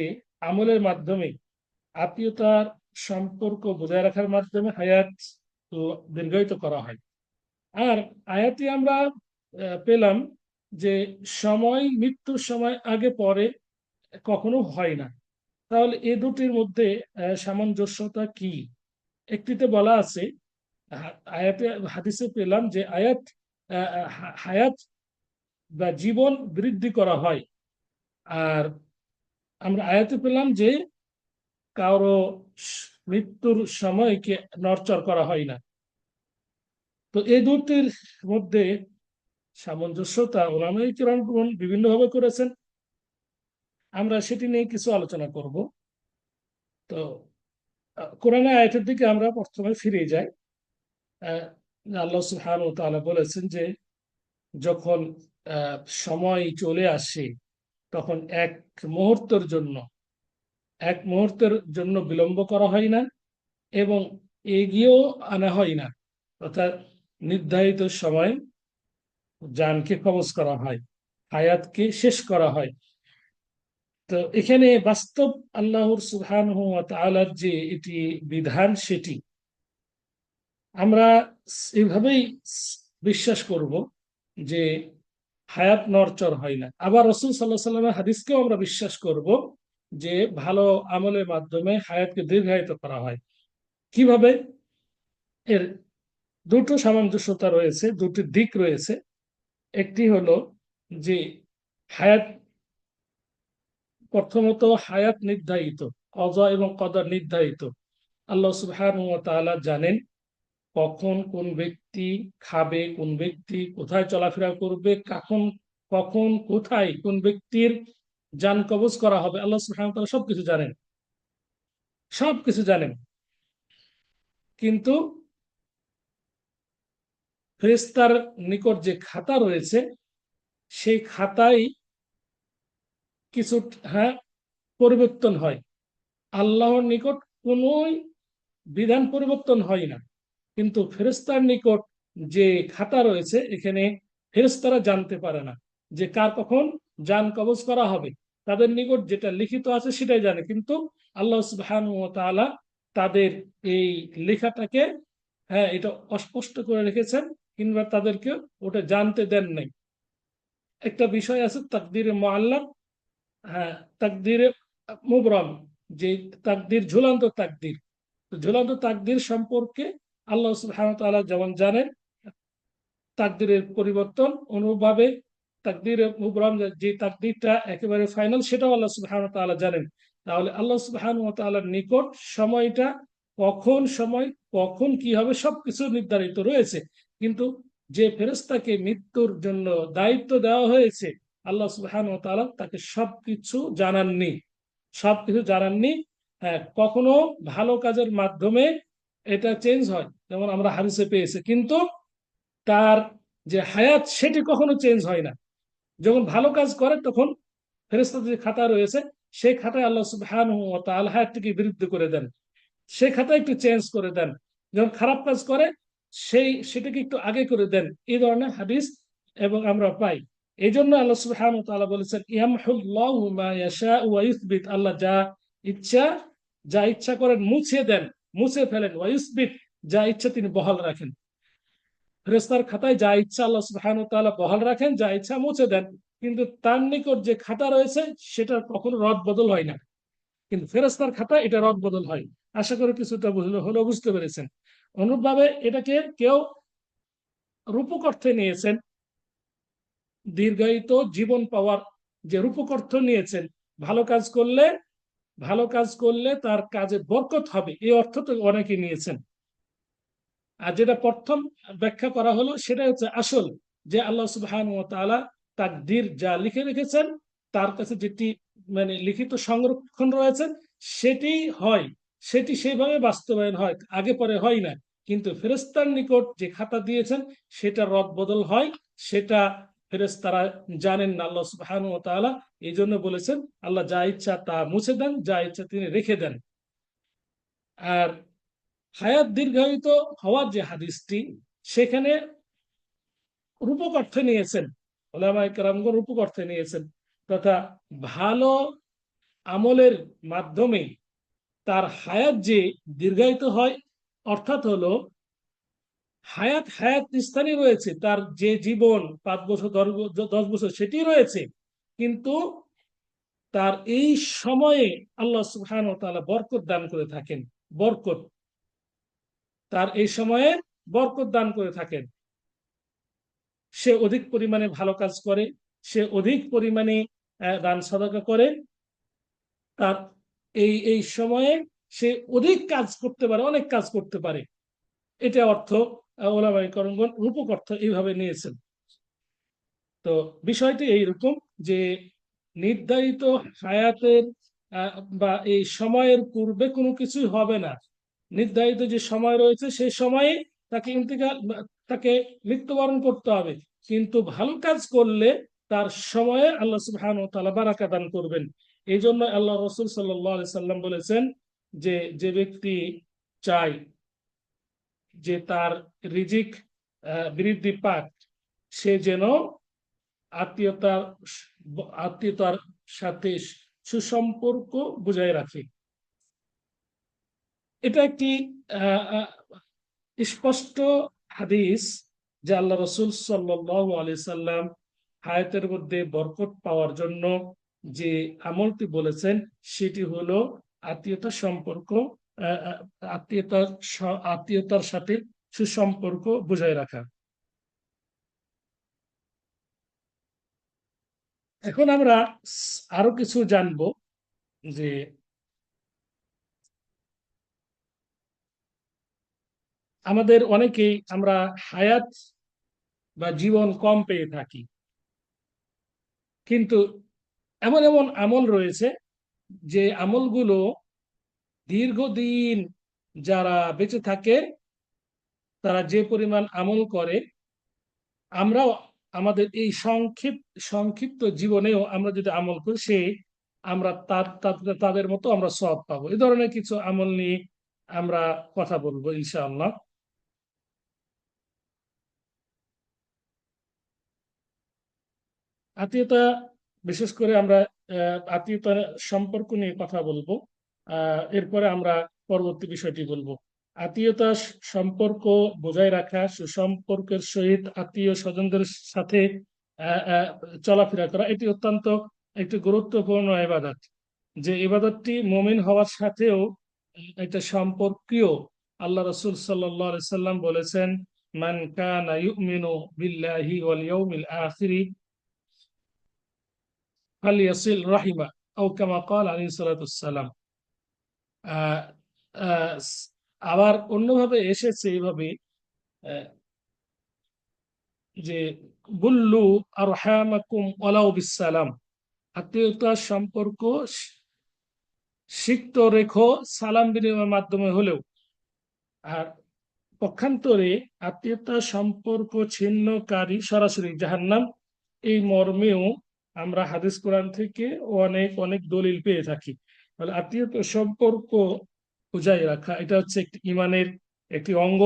আমলের মাধ্যমে আত্মীয়তার সম্পর্ক বজায় রাখার মাধ্যমে হায়াত দীর্ঘায়িত করা হয়। আর আয়াতে আমরা পেলাম যে সময় মৃত্যুর সময় আগে পরে কখনো হয় না। তাহলে এই দুটির মধ্যে সামঞ্জস্যতা কি? একটিতে বলা আছে, আয়াতে হাদিসে পেলাম যে হায়াত বা জীবন বৃদ্ধি করা হয়। আর আমরা আয়াতে পেলাম যে কারো মৃত্যুর সময়কে নড়চড় করা হয় না। তো এই দুটির মধ্যে সামঞ্জস্যতা উলামায়ে কিরাম বিভিন্নভাবে করেছেন, আমরা সেটি নিয়ে কিছু আলোচনা করব। তো কোরআনের আয়াতের দিকে আমরা প্রথমে ফিরে যাই। আল্লাহ সুবহানাহু ওয়া তাআলা বলেছেন যে যখন সময় চলে আসে তখন মুহূর্তের জন্য এক মুহূর্তের জন্য বিলম্ব করা হয় না এবং এগিয়েও আনা হয় না, অর্থাৎ নির্ধারিত সময় জানকে কবজ করা হয়, হায়াতকে শেষ করা হয়। তো এখানে বাস্তব আল্লাহর সুবহানাহু ওয়া তাআলার যে এটি বিধান, সেটি আমরা এইভাবেই বিশ্বাস করব যে হায়াত নড়চড় হয় না। আবার রাসূল সাল্লাল্লাহু আলাইহি ওয়াসাল্লামের হাদিসকেও আমরা বিশ্বাস করব যে ভালো আমলের মাধ্যমে হায়াতকে দীর্ঘায়িত করা হয়। কিভাবে? এর দুটো সামঞ্জস্যতা রয়েছে, দুটি দিক রয়েছে। একটি হলো যে হায়াত, প্রথমত হায়াত নির্ধারিত, কজা এবং কদর নির্ধারিত। আল্লাহ সুবহানাহু ওয়া তাআলা জানেন কখন কোন ব্যক্তি খাবে, কোন ব্যক্তি কোথায় চলাফেরা করবে, কখন কখন কোথায় কোন ব্যক্তির জান কবজ করা হবে। আল্লাহ সুবহানাহু ওয়া তাআলা সবকিছু জানেন, সবকিছু জানেন। কিন্তু ফেরেশতার নিকট যে খাতা রয়েছে, সেই খাতায় কিছু হ্যাঁ পরিবর্তন হয়। আল্লাহর নিকট কোনো বিধান পরিবর্তন হয় না, কিন্তু ফেরেশতার নিকট যে খাতা রয়েছে, এখানে ফেরেশতারা জানতে পারে না যে কার কখন জান কবজ করা হবে। তাদের নিকট যেটা লিখিত আছে সেটাই জানে, কিন্তু আল্লাহ সুবহানাহু ওয়া তাআলা তাদের এই লেখাটাকে এটা অস্পষ্ট করে রেখেছেন, কিংবা তাদেরকে ওটা জানতে দেন নাই। একটা বিষয় আছে তাকদীরে মুআল্লাক, তাকদীরে মুবরাম, যে তাকদীর ঝুলন্ত তাকদীর। ঝুলন্ত তাকদীর সম্পর্কে আল্লাহ সুবহানাহু ওয়া তাআলা যেমন জানেন তাকদীরের পরিবর্তন, অনুরূপভাবে তাকদীরে মুবরাম, যে তাকদীরটা একেবারে ফাইনাল, সেটাও আল্লাহ সুবহানাহু ওয়া তাআলা জানেন। তাহলে আল্লাহ সুবহানাহু ওয়া তাআলার নিকট সময়টা, সময় কখন কি হবে সবকিছু নির্ধারিত রয়েছে। কিন্তু যে ফেরেশতাকে মৃত্যুর জন্য দায়িত্ব দেওয়া হয়েছে, আল্লাহ সুবহানাহু ওয়া তাআলা তাকে সবকিছু জানাননি। কখনো ভালো কাজের মাধ্যমে এটা চেঞ্জ হয়, যেমন আমরা হাদিসে পেয়েছি, কিন্তু তার যে হায়াত সেটি কখনো চেঞ্জ হয় না। যখন ভালো কাজ করে তখন ফেরেশতাদের যে খাতা রয়েছে, সেই খাতায় আল্লাহ সুবহানাহু ওয়া তাআলা হায়াতটিকে বিরুদ্ধ করে দেন, সেই খাতা একটু চেঞ্জ করে দেন। যখন খারাপ কাজ করে সেটাকে একটু আগে করে দেন। এই ধরনের হাদিস এবং আমরা পাই। এই জন্য আল্লাহ সুবহানাহু ওয়া তাআলা বলেছেন ইয়ামহুল্লাহু মা ইয়াশাউ ওয়া ইউসবিত, আল্লাহ ইচ্ছা যা ইচ্ছা করেন মুছে দেন, মুছে ফেলেন, ওয়া ইউসবিত, যা ইচ্ছা তিনি বহাল রাখেন। ফেরেশতার খাতায় যা ইচ্ছা আল্লাহ সুবহানাহু ওয়া তাআলা বহাল রাখেন, যা ইচ্ছা মুছে দেন। কিন্তু তার নিকট যে খাতা রয়েছে সেটা কখনো রদ বদল হয় না, কিন্তু ফেরেশতার খাতা এটা রদ বদল হয়। আশা করি কিছুটা বুঝতে পেরেছেন। অনুরূপভাবে এটাকে কেউ রূপক অর্থে নিয়েছেন, দীর্ঘায়িত জীবন পাওয়ার যে রূপক অর্থ নিয়েছেন, ভালো কাজ করলে তার কাজে বরকত হবে, এই অর্থ তো অনেকে নিয়েছেন। আর যেটা প্রথম ব্যাখ্যা করা হলো সেটা হচ্ছে আসল, যে আল্লাহ সুবহানাহু ওয়া তাআলা তাকদীর যা লিখে রেখেছেন, তার কাছে যেটি মানে লিখিত সংরক্ষণ রয়েছে সেটি হয়, সেটি সেইভাবে বাস্তবায়ন হয়, আগে পরে হয় না। কিন্তু ফেরেশতার নিকট যে খাতা দিয়েছেন সেটা রদ বদল হয়, সেটা ফেরেশতারা জানেন না আল্লাহ সুবহানাহু ওয়া তাআলা। এই জন্য বলেছেন আল্লাহ যা ইচ্ছা তা মুছে দেন, যা ইচ্ছা তিনি রেখে দেন। আর হায়াত দীর্ঘায়িত হওয়ার যে হাদিসটি, সেখানে রূপক অর্থে নিয়েছেন ওলামায়ে কেরামগণ, রূপক অর্থে নিয়েছেন, তথা ভালো আমলের মাধ্যমে তার হায়াত যে দীর্ঘায়িত হয়, অর্থাৎ হলো হায়াত হায়াত স্থানই রয়েছে, তার যে জীবন 5 বছর 10 বছর সেটি রয়েছে, কিন্তু তার এই সময়ে আল্লাহ সুবহানাহু ওয়া তাআলা বরকত দান করে থাকেন। বরকত, তার এই সময়ে বরকত দান করে থাকেন। সে অধিক পরিমাণে ভালো কাজ করে, সে অধিক পরিমাণে দান সদকা করে, তার এই এই সময়ে সে অধিক কাজ করতে পারে, অনেক কাজ করতে পারে। এটা অর্থ ওলামায়ে কেরামগণ রূপক অর্থ এইভাবে নিয়েছেন। তো বিষয়টি এইরকম যে নির্ধারিত হায়াতের বা এই সময়ের পূর্বে কোনো কিছুই হবে না। নির্ধারিত যে সময় রয়েছে সেই সময়ে তাকে ইন্তেকাল, তাকে মৃত্যুবরণ করতে হবে। কিন্তু ভালো কাজ করলে তার সময়ে আল্লাহ সুবহানাহু ওয়া তাআলা বারাকা দান করবেন। এই জন্য আল্লাহ রাসূল সাল্লাল্লাহু আলাইহি সাল্লাম বলেছেন যে যে ব্যক্তি চায় যে তার রিজিক বৃদ্ধি পাক, সে যেন আত্মীয়তার আত্মীয়তার সাথে সুসম্পর্ক বজায় রাখে। এটা একটি স্পষ্ট হাদিস যে আল্লাহ রসুল সাল্লাল্লাহু আলাইহি সাল্লাম হায়াতের মধ্যে বরকত পাওয়ার জন্য যে আমলটি বলেছেন সেটি হলো আত্মীয়তার সম্পর্ক, আত্মীয়তার আত্মীয়তার সাথে সুসম্পর্ক বজায় রাখা। এখন আমরা আরো কিছু জানবো যে আমাদের অনেকেই আমরা হায়াত বা জীবন কম পেয়ে থাকি, কিন্তু এমন এমন আমল রয়েছে যে আমলগুলো দীর্ঘদিন যারা বেঁচে থাকে তারা যে পরিমাণ আমল করে, আমরাও আমাদের এই সংক্ষিপ্ত জীবনেও আমরা যদি আমল করি সে আমরা তাদের মতো আমরা সওয়াব পাবো। এই ধরনের কিছু আমল নিয়ে আমরা কথা বলবো ইনশাআল্লাহ। আত্মীয়তা, বিশেষ করে আমরা আত্মীয়তার সম্পর্ক নিয়ে কথা বলবো। এরপরে আমরা পরবর্তী বিষয়টি বলবো। আত্মীয়তা সম্পর্ক বজায় রাখা, সুসম্পর্কের সহিত আত্মীয় স্বজনদের সাথে আহ, আহ, চলাফেরা করা, এটি অত্যন্ত একটি গুরুত্বপূর্ণ ইবাদত। যে ইবাদতটি মুমিন হওয়ার সাথেও একটা সম্পর্কীয়। আল্লাহ রাসূল সাল্লাল্লাহু আলাইহি সাল্লাম বলেছেন, মান কানা ইউমিনু বিল্লাহি ওয়াল ইয়াউমিল আখির ফালিয়াসিল রাহিমা আও কামা ক্বালা আলাইহিস সালাতু ওয়াসসালাম। আহ, আহ, আবার অন্যভাবে এসেছে এইভাবে আহ, যে বুল্লু আরহামাকুম ওয়ালাউ বিসসালাম, আত্মীয়তার সম্পর্ক সিক্ত রেখো সালাম বিনিময়ের মাধ্যমে হলেও। আর পক্ষান্তরে আত্মীয়তার সম্পর্ক ছিন্নকারী সরাসরি জাহান্নাম, এই মর্মেও আমরা হাদিস কোরআন থেকে অনেক অনেক দলিল পেয়ে থাকি। তাহলে আত্মীয়তা সম্পর্ক বজায় রাখা এটা হচ্ছে একটি ইমানের একটি অঙ্গ,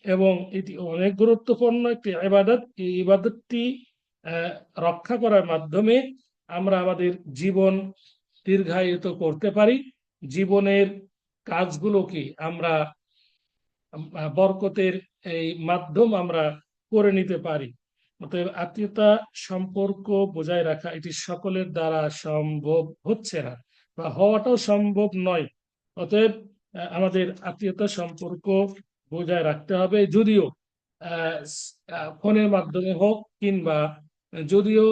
এবং এটি অনেক গুরুত্বপূর্ণ একটি ইবাদত। এই ইবাদতটি আহ, রক্ষা করার মাধ্যমে আমরা আমাদের জীবন দীর্ঘায়িত করতে পারি, জীবনের কাজগুলোকে আমরা বরকতের এই মাধ্যম আমরা করে নিতে পারি। অতএব আত্মীয়তা সম্পর্ক বজায় রাখা এটি সকলের দ্বারা সম্ভব হচ্ছে না বা হওয়াটাও সম্ভব নয়। অতএব আমাদের আত্মীয়তা সম্পর্ক বজায় রাখতে হবে, যদিও ফোনের মাধ্যমে হোক কিংবা যদিও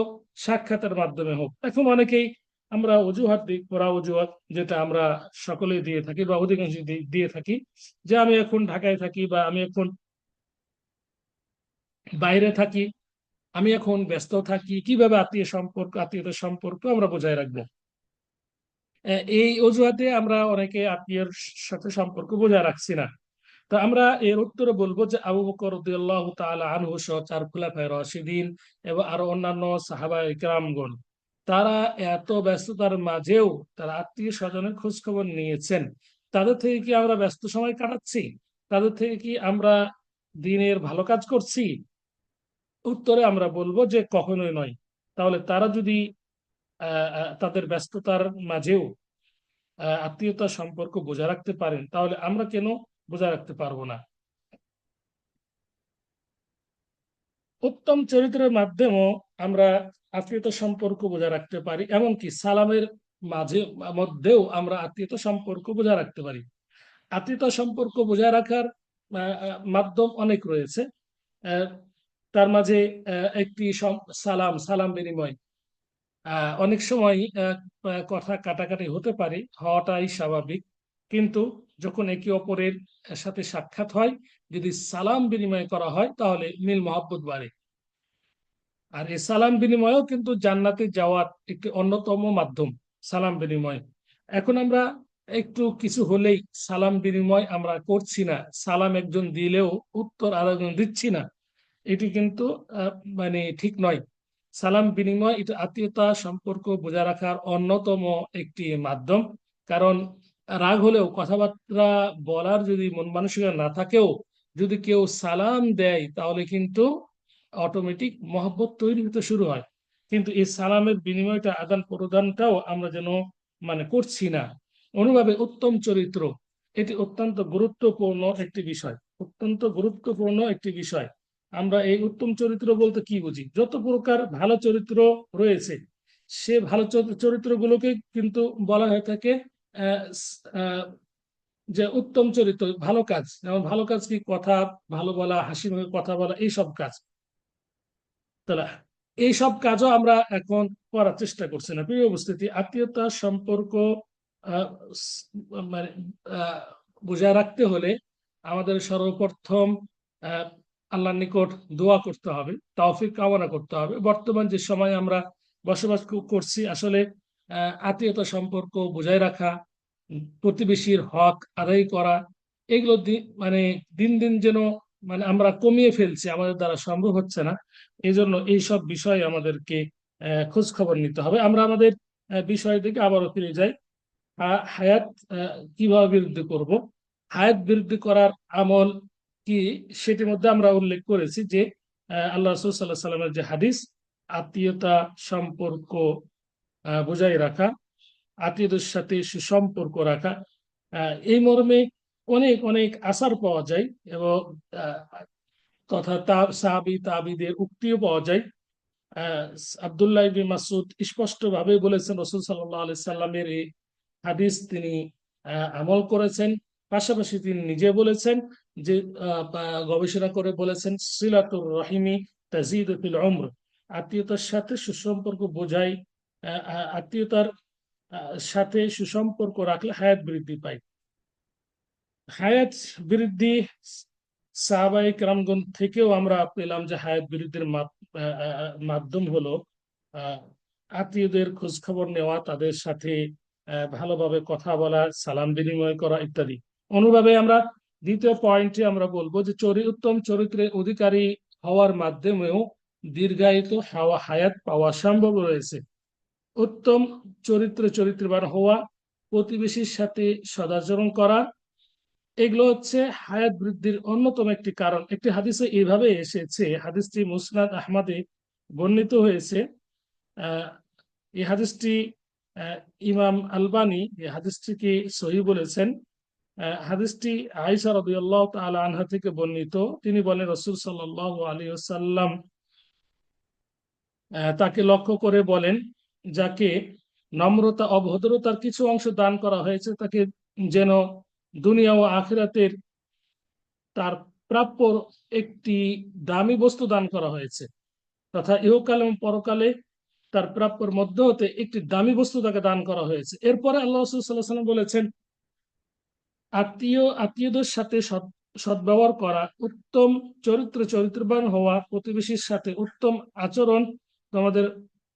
সাক্ষাতের মাধ্যমে হোক। এখন অনেকেই আমরা অজুহাত দিই, করা অজুহাত যেটা আমরা সকলেই দিয়ে থাকি বা অধিকাংশ দিয়ে থাকি, যে আমি এখন ঢাকায় থাকি বা আমি এখন বাইরে থাকি, আমি এখন ব্যস্ত থাকি, কিভাবে আত্মীয়তার সম্পর্ক আমরা বজায় রাখবো? এই অজুহাতে আমরা অনেকে আত্মীয়র সাথে সম্পর্ক বজায় রাখছি না। তো আমরা এর উত্তরে বলবো যে আবু বকর রাদিয়াল্লাহু তাআলা আনহু সহ চার খুলাফায়ে রাশিদিন এবং আরো অন্যান্য সাহাবায়ে কেরামগণ, তারা এত ব্যস্ততার মাঝেও তারা আত্মীয় স্বজনের খোঁজ খবর নিয়েছেন। তাদের থেকে কি আমরা ব্যস্ত সময় কাটাচ্ছি? তাদের থেকে কি আমরা দিনের ভালো কাজ করছি? উত্তরে আমরা বলবো যে কখনোই নয়। তাহলে তারা যদি তাদের ব্যস্ততার মাঝেও আত্মীয়তার সম্পর্ক বজায় রাখতে পারেন, তাহলে আমরা কেন বজায় রাখতে পারবো না? উত্তম চরিত্রের মাধ্যমেও আমরা আত্মীয়তা সম্পর্ক বজায় রাখতে পারি, এমনকি সালামের মাঝে মধ্যেও আমরা আত্মীয়তা সম্পর্ক বজায় রাখতে পারি। আত্মীয়তা সম্পর্ক বজায় রাখার মাধ্যম অনেক রয়েছে। আহ, তার মাঝে একটি সালাম সালাম বিনিময়। অনেক সময় কথা কাটাকাটি হতে পারে, হওয়াটাই স্বাভাবিক। কিন্তু যখন একে অপরের সাথে সাক্ষাৎ হয়, যদি সালাম বিনিময় করা হয়, তাহলে মিল মহব্বত বাড়ে। আর এই সালাম বিনিময়ও কিন্তু জান্নাতে যাওয়ার একটি অন্যতম মাধ্যম, সালাম বিনিময়। এখন আমরা একটু কিছু হলেই সালাম বিনিময় আমরা করছি না, সালাম একজন দিলেও উত্তর আরেকজন দিচ্ছি না, এটি কিন্তু আহ, মানে ঠিক নয়। সালাম বিনিময় এটা আত্মীয়তা সম্পর্ক বজায় রাখার অন্যতম একটি মাধ্যম। কারণ রাগ হলেও কথাবার্তা বলার যদি মন মানসিকতা না থাকেও যদি কেউ সালাম দেয়, তাহলে কিন্তু অটোমেটিক মহব্বত তৈরি হতে শুরু হয়। কিন্তু এই সালামের বিনিময়টা আদান প্রদানটাও আমরা যেন করছি না। অনুভাবে উত্তম চরিত্র এটি অত্যন্ত গুরুত্বপূর্ণ একটি বিষয়, অত্যন্ত গুরুত্বপূর্ণ একটি বিষয়। আমরা এই উত্তম চরিত্র বলতে কি বুঝি? যত প্রকার ভালো চরিত্র রয়েছে, সে ভালো চরিত্রগুলোকে কিন্তু বলা হয়ে থাকে আহ, আহ, যে উত্তম চরিত্র, ভালো কাজ। যেমন ভালো কাজ কি? কথা ভালো বলা, হাসি মুখে কথা বলা, এইসব কাজ। তাহলে এইসব কাজও আমরা এখন করার চেষ্টা করছি না। প্রিয় উপস্থিতি, আত্মীয়তা সম্পর্ক আহ, স- মানে আহ, বজায় রাখতে হলে আমাদের সর্বপ্রথম আহ, আল্লাহর নিকট দোয়া করতে হবে, তৌফিক কামনা করতে হবে। বর্তমান যে সময় আমরা বসবাস করছি, আসলে আত্মীয়তা সম্পর্ক বজায় রাখা, প্রতিবেশীর হক আদায় করা, এগুলো দিন দিন যেন আমরা কমিয়ে ফেলছি, আমাদের দ্বারা সম্ভব হচ্ছে না। এই জন্য এইসব বিষয়ে আমাদেরকে খোঁজ খবর নিতে হবে। আমরা আমাদের বিষয় থেকে আবারও ফিরে যাই। হায়াত কিভাবে বৃদ্ধি করব? হায়াত বৃদ্ধি করার আমল কি, সেটির মধ্যে আমরা উল্লেখ করেছি যে আল্লাহ রাসূল সাল্লাল্লাহু আলাইহি সাল্লামের যে হাদিস, আত্মীয়তা সম্পর্ক বজায় রাখা, আত্মীয়দের সাথে সুসম্পর্ক রাখা, এই মর্মে অনেক অনেক আসার পাওয়া যায় এবং আহ, তথা সাহাবী তাবিদের উক্তিও পাওয়া যায়। আহ, আব্দুল্লাহ ইবনে মাসউদ স্পষ্ট ভাবে বলেছেন, রাসূল সাল্লাল্লাহু আলাইহি সাল্লামের এই হাদিস তিনি আমল করেছেন। পাশাপাশি তিনি নিজে বলেছেন যে গবেষণা করে বলেছেন, সিলাতুর রহিমি তাজিদু ফিল উমর, আত্মীয়তার সাথে সুসম্পর্ক বোঝায়, আত্মীয়তার সাথে সুসম্পর্ক রাখলে হায়াত বৃদ্ধি পায়। হায়াত বৃদ্ধি সাহাবায়ে কেরামগণ থেকেও আমরা পেলাম যে হায়াত বৃদ্ধির মাধ্যম হলো আহ, আত্মীয়দের খোঁজ খবর নেওয়া, তাদের সাথে ভালোভাবে কথা বলা, সালাম বিনিময় করা ইত্যাদি। অনুভাবে আমরা দ্বিতীয় পয়েন্টে আমরা বলবো যে উত্তম চরিত্রের অধিকারী হওয়ার মাধ্যমেও দীর্ঘায়িত হায়াত পাওয়া সম্ভব রয়েছে। উত্তম চরিত্রবান হওয়া, প্রতিবেশীর সাথে সদাচরণ করা, এগুলো হচ্ছে হায়াত বৃদ্ধির অন্যতম একটি কারণ। একটি হাদিসে এইভাবে এসেছে, হাদিসটি মুসনাদ আহমদে বর্ণিত হয়েছে। আহ, এই হাদিসটি আহ, ইমাম আলবানী এই হাদিসটিকে সহিহ বলেছেন। হাদিসটি আয়েশা রাদিয়াল্লাহু তাআলা আনহা থেকে বর্ণিত। তিনি বলেন, রাসূল সাল্লাল্লাহু আলাইহি ওয়াসাল্লাম তাকে লক্ষ্য করে বলেন, যাকে নম্রতা অভদ্রতার কিছু অংশ দান করা হয়েছে, তাকে যেন দুনিয়া ও আখিরাতের তার প্রাপ্য একটি দামি বস্তু দান করা হয়েছে, তথা ইহকাল এবং পরকালে তার প্রাপ্যর মধ্যে হতে একটি দামি বস্তু তাকে দান করা হয়েছে। এরপরে আল্লাহ রাসূল সাল্লাল্লাহু আলাইহি ওয়াসাল্লাম বলেছেন, আত্মীয়দের সাথে সদ্ব্যবহার করা, উত্তম চরিত্রবান হওয়া, প্রতিবেশীর সাথে উত্তম আচরণ তোমাদের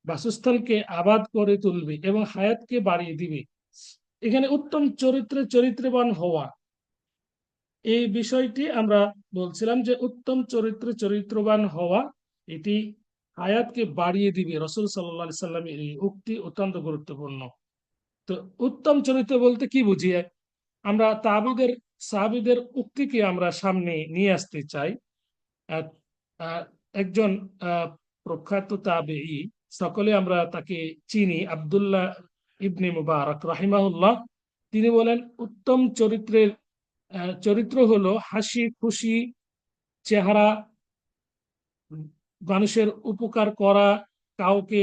বাসস্থানকে আবাদ করে তুলবে এবং হায়াতকে বাড়িয়ে দিবে। এখানে উত্তম চরিত্রবান হওয়া, এই বিষয়টি আমরা বলছিলাম যে উত্তম চরিত্রবান হওয়া এটি হায়াতকে বাড়িয়ে দিবে। রাসূল সাল্লাল্লাহু আলাইহি সাল্লামের এই উক্তি অত্যন্ত গুরুত্বপূর্ণ। তো উত্তম চরিত্র বলতে কি বুঝি? আমরা সাহাবীদের উক্তিকে আমরা সামনে নিয়ে আসতে চাই। আহ, আহ, একজন প্রখ্যাত তাবেঈ, সকলে আমরা তাকে চিনি, আব্দুল্লাহ ইবনে মুবারক রাহিমাহুল্লাহ। তিনি বলেন, উত্তম চরিত্র হলো হাসি খুশি চেহারা, মানুষের উপকার করা, কাউকে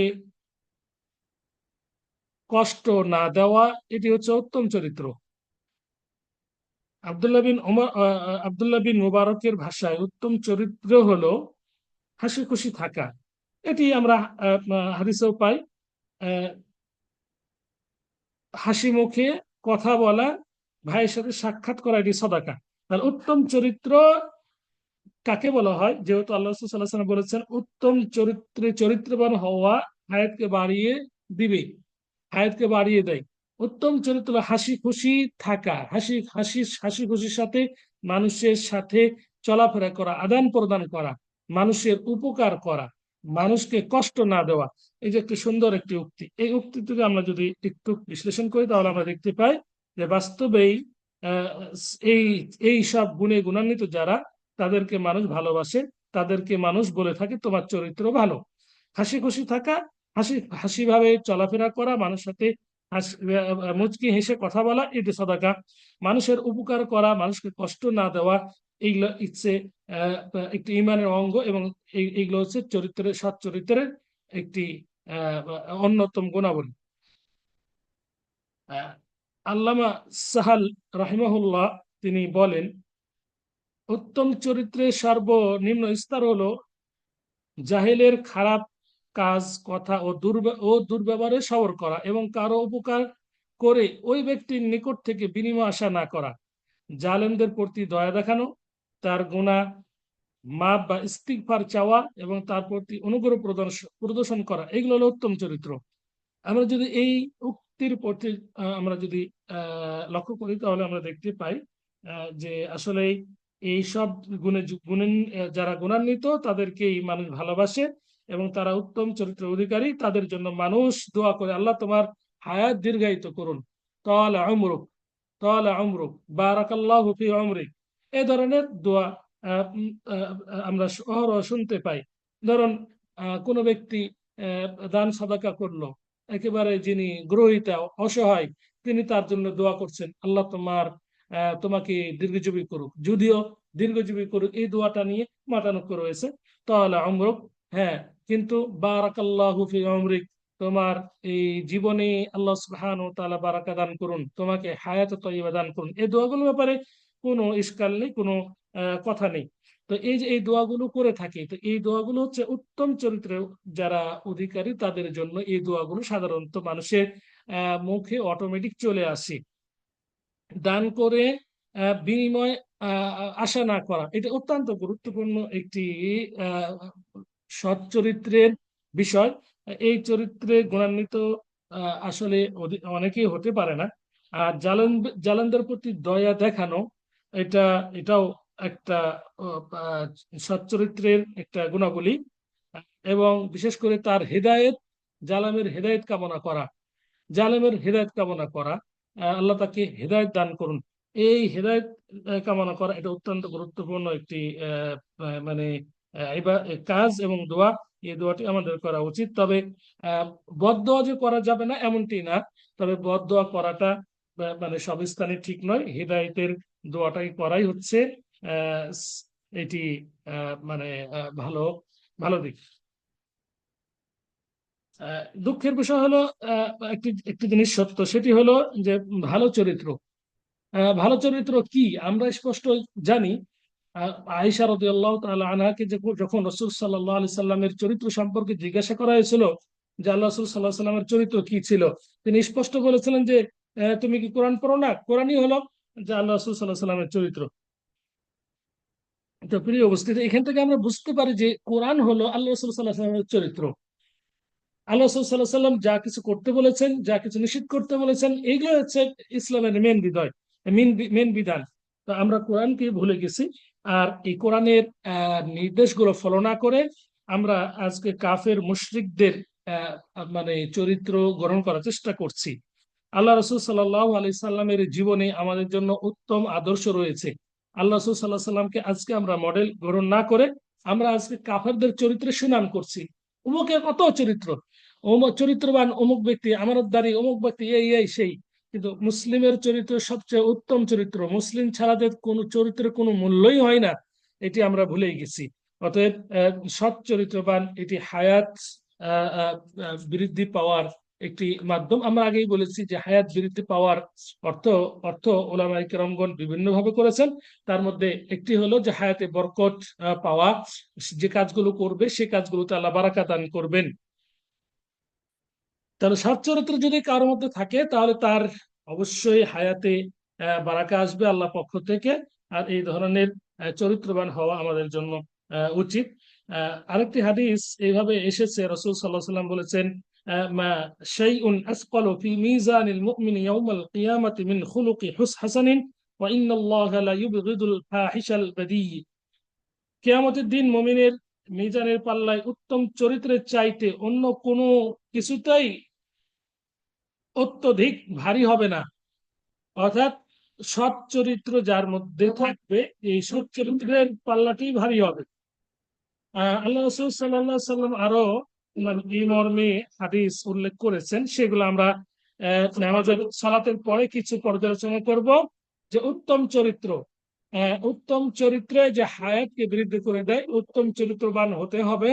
কষ্ট না দেওয়া, এটি হচ্ছে উত্তম চরিত্র। আব্দুল্লাহ বিন মুবারকের ভাষায় উত্তম চরিত্র হলো হাসি খুশি থাকা। এটি আমরা হাদিসেও পাই। আহ, হাসি মুখে কথা বলা, ভাইয়ের সাথে সাক্ষাৎ করা, এটি সদাকা। তাহলে উত্তম চরিত্র কাকে বলা হয়? যেহেতু আল্লাহ রাসূল সাল্লাল্লাহু আলাইহি ওয়াসাল্লাম বলেছেন উত্তম চরিত্রবান হওয়া হায়াতকে বাড়িয়ে দিবে, হায়াতকে বাড়িয়ে দেয়। উত্তম চরিত্র হাসি খুশি থাকা, হাসি খুশির সাথে মানুষের সাথে চলাফেরা করা, আদান প্রদান করা, মানুষের উপকার করা, মানুষকে কষ্ট না দেওয়া। এই যে একটি সুন্দর একটি উক্তি, এই উক্তি থেকে আমরা যদি একটু বিশ্লেষণ করি তাহলে আমরা দেখতে পাই যে বাস্তবেই আহ, এই এই সব গুণে গুণান্বিত যারা, তাদেরকে মানুষ ভালোবাসে, তাদেরকে মানুষ বলে থাকে তোমার চরিত্র ভালো। হাসি খুশি থাকা, হাসি ভাবে চলাফেরা করা, মানুষের সাথে মুচকি হেসে কথা বলা, এটি সদাকা। মানুষের উপকার করা, মানুষকে কষ্ট না দেওয়া, এইগুলো ইচ্ছে একটি ইমানের অঙ্গ, এবং এইগুলো হচ্ছে সৎ চরিত্রের একটি অন্যতম গুণাবলী। আহ, আল্লামা সাহাল রাহিমাহুল্লাহ তিনি বলেন, উত্তম চরিত্রের সর্বনিম্ন স্তর হলো জাহেলের খারাপ কাজ, কথা ও দুর্ব্যবহারে সবর করা এবং কারো উপকার করে ওই ব্যক্তির নিকট থেকে বিনিময় আশা না করা, জালেমদের প্রতি দয়া দেখানো, তার গুনাহ মাপ বা ইস্তিগফার চাওয়া এবং তার প্রতি অনুগ্রহ প্রদর্শন করা, এগুলো হলো উত্তম চরিত্র। আমরা যদি এই উক্তির প্রতি আমরা যদি লক্ষ্য করি তাহলে আমরা দেখতে পাই যে আসলে এই সব গুণে যারা গুণান্বিত তাদেরকেই মানুষ ভালোবাসে এবং তারা উত্তম চরিত্রের অধিকারী। তাদের জন্য মানুষ দোয়া করে, আল্লাহ তোমার হায়াত দীর্ঘায়িত করুন, তাআলা উমরুক, তাআলা উমরুক, বারাকাল্লাহু ফি উমরিক, এ ধরনের দোয়া আমরা অহরহ শুনতে পাই। ধরুন কোনো ব্যক্তি দান সাদাকা করলো, একেবারে যিনি গ্রহীতা অসহায়, তিনি তার জন্য দোয়া করছেন, আল্লাহ তোমাকে দীর্ঘজীবী করুক, যদিও দীর্ঘজীবী করুক এই দোয়াটা নিয়ে মাতানক্য রয়েছে, তাহলে অমরক, হ্যাঁ, কিন্তু বারাকাল্লাহু ফি উমরিক, তোমার এই জীবনে আল্লাহ সুবহানাহু ওয়া তাআলা বারাকা দান করুন, তোমাকে হায়াত তয়্যিবা দান করুন, এই দোয়াগুলোর ব্যাপারে কোনো ইশকাল নেই, কোনো কথা নেই। তো এই যে এই দোয়াগুলো করে থাকে, তো এই দোয়াগুলো হচ্ছে উত্তম চরিত্রের যারা অধিকারী তাদের জন্য এই দোয়াগুলো সাধারণত মানুষের মুখে অটোমেটিক চলে আসে। দান করে বিনিময় আশা না করা, এটা অত্যন্ত গুরুত্বপূর্ণ একটি আহ, সৎ চরিত্রের বিষয়। এই চরিত্রে গুণান্বিত আসলে অনেকেই হতে পারে না। আর জালেনদের প্রতি দয়া দেখানো, এটা এটাও একটা সৎ চরিত্রের একটা গুণাবলী। এবং বিশেষ করে তার জালেমের কামনা করা, আল্লাহ তাকে হেদায়েত দান করুন, এই হেদায়েত কামনা করা, এটা অত্যন্ত গুরুত্বপূর্ণ একটি মানে কাজ এবং দোয়া। এই দোয়াটি আমাদের করা উচিত। তবে বদদোয়া যে করা যাবে না এমনটি না, তবে বদদোয়া করাটা মানে সব স্থানে ঠিক নয়। হেদায়েতের দোয়াটাই করাই হচ্ছে আহ, এটি মানে ভালো ভালো দিক। দুঃখের বিষয় হলো একটি একটি জিনিস সত্য, সেটি হলো যে ভালো চরিত্র, ভালো চরিত্র কি আমরা স্পষ্ট জানি। আয়েশা রাদিয়াল্লাহু তাআলা আনহাকে যখন রাসূল সাল্লাল্লাহু আলাইহি সাল্লামের চরিত্র সম্পর্কে জিজ্ঞাসা করা হয়েছিল যে আল্লাহ রাসূল সাল্লাল্লাহু আলাইহি সাল্লামের চরিত্র কি ছিল, তিনি স্পষ্ট বলেছিলেন যে তুমি কি কোরআন পড়ো না? কোরআনই হলো যে আল্লাহ রাসূল সাল্লাল্লাহু আলাইহি সাল্লামের চরিত্র। তো প্রিয় উপস্থিতি, এখান থেকে আমরা বুঝতে পারি যে কোরআন হলো আল্লাহ রাসূল সাল্লাল্লাহু আলাইহি ওয়াসাল্লামের চরিত্র। আল্লাহ রাসূল সাল্লাল্লাহু আলাইহি ওয়াসাল্লাম যা কিছু করতে বলেছেন, যা কিছু নিষিদ্ধ করতে বলেছেন, এগুলো হচ্ছে ইসলামের মেন বিধয়, মেন বিধান। তো আমরা কোরআনকে ভুলে গেছি। আর এই কোরআনের নির্দেশগুলো ফলো না করে আমরা আজকে কাফের মুশরিকদের মানে চরিত্র গ্রহণ করার চেষ্টা করছি। আল্লাহ রসুল সাল্লাল্লাহু আলাইহি সাল্লামের জীবনে আমাদের জন্য উত্তম আদর্শ রয়েছে। আল্লাহ রসুল সাল্লাহ সাল্লামকে আজকে আমরা মডেল গ্রহণ না করে আমরা আজকে কাফেরদের চরিত্রে সুনাম করছি। অমুকের কত চরিত্র, অমুক চরিত্রবান, অমুক ব্যক্তি আমানতদারি, অমুক ব্যক্তি এই এই সেই। কিন্তু মুসলিমের চরিত্র সবচেয়ে উত্তম চরিত্র। মুসলিম ছাড়াদের কোনো চরিত্রের কোনো মূল্যই হয় না, এটি আমরা ভুলেই গেছি। অতএব সৎ চরিত্রবান এটি হায়াত বৃদ্ধি পাওয়ার একটি মাধ্যম। আমরা আগেই বলেছি যে হায়াত বৃদ্ধি পাওয়ার অর্থ অর্থ ওলামায়ে কেরামগণ বিভিন্ন ভাবে করেছেন। তার মধ্যে একটি হলো যে হায়াতে বরকত পাওয়া, যে কাজগুলো করবে সে কাজগুলোতে আল্লাহ বারাকা দান করবেন। তাহলে সৎ চরিত্র যদি কারোর মধ্যে থাকে তাহলে তার অবশ্যই হায়াতে বারাকা আসবে আল্লাহ পক্ষ থেকে। আর এই ধরনের চরিত্রবান হওয়া আমাদের জন্য উচিত। আরেকটি হাদিস এইভাবে এসেছে, রাসূল সাল্লাল্লাহু আলাইহি সাল্লাম বলেছেন, মা শাইউন আসকালু ফি মিজানিল মুমিনি ইয়াউমাল কিয়ামাতি মিন খুলুকি হাসানিন ওয়া ইন্নাল্লাহা লা ইউবগিদুল ফাহিশাল বাদী। কিয়ামতের দিন মুমিনের মিজানের পাল্লায় উত্তম চরিত্রের চাইতে অন্য কোনো কিছুতেই অত্যধিক ভারী হবে না। অর্থাৎ সৎ চরিত্র যার মধ্যে থাকবে, এই সৎ চরিত্রের পাল্লাটি ভারী হবে। আল্লাহ রাসূল সাল্লাল্লাহু আলাইহি সাল্লাম আরো এই মর্মে হাদিস উল্লেখ করেছেন, সেগুলো আমরা নামাজের সালাতের পরে কিছু পর্যালোচনা করব। যে উত্তম চরিত্র, উত্তম চরিত্রে যে হায়াতকে বৃদ্ধি করে দেয়, উত্তম চরিত্রবান হতে হবে।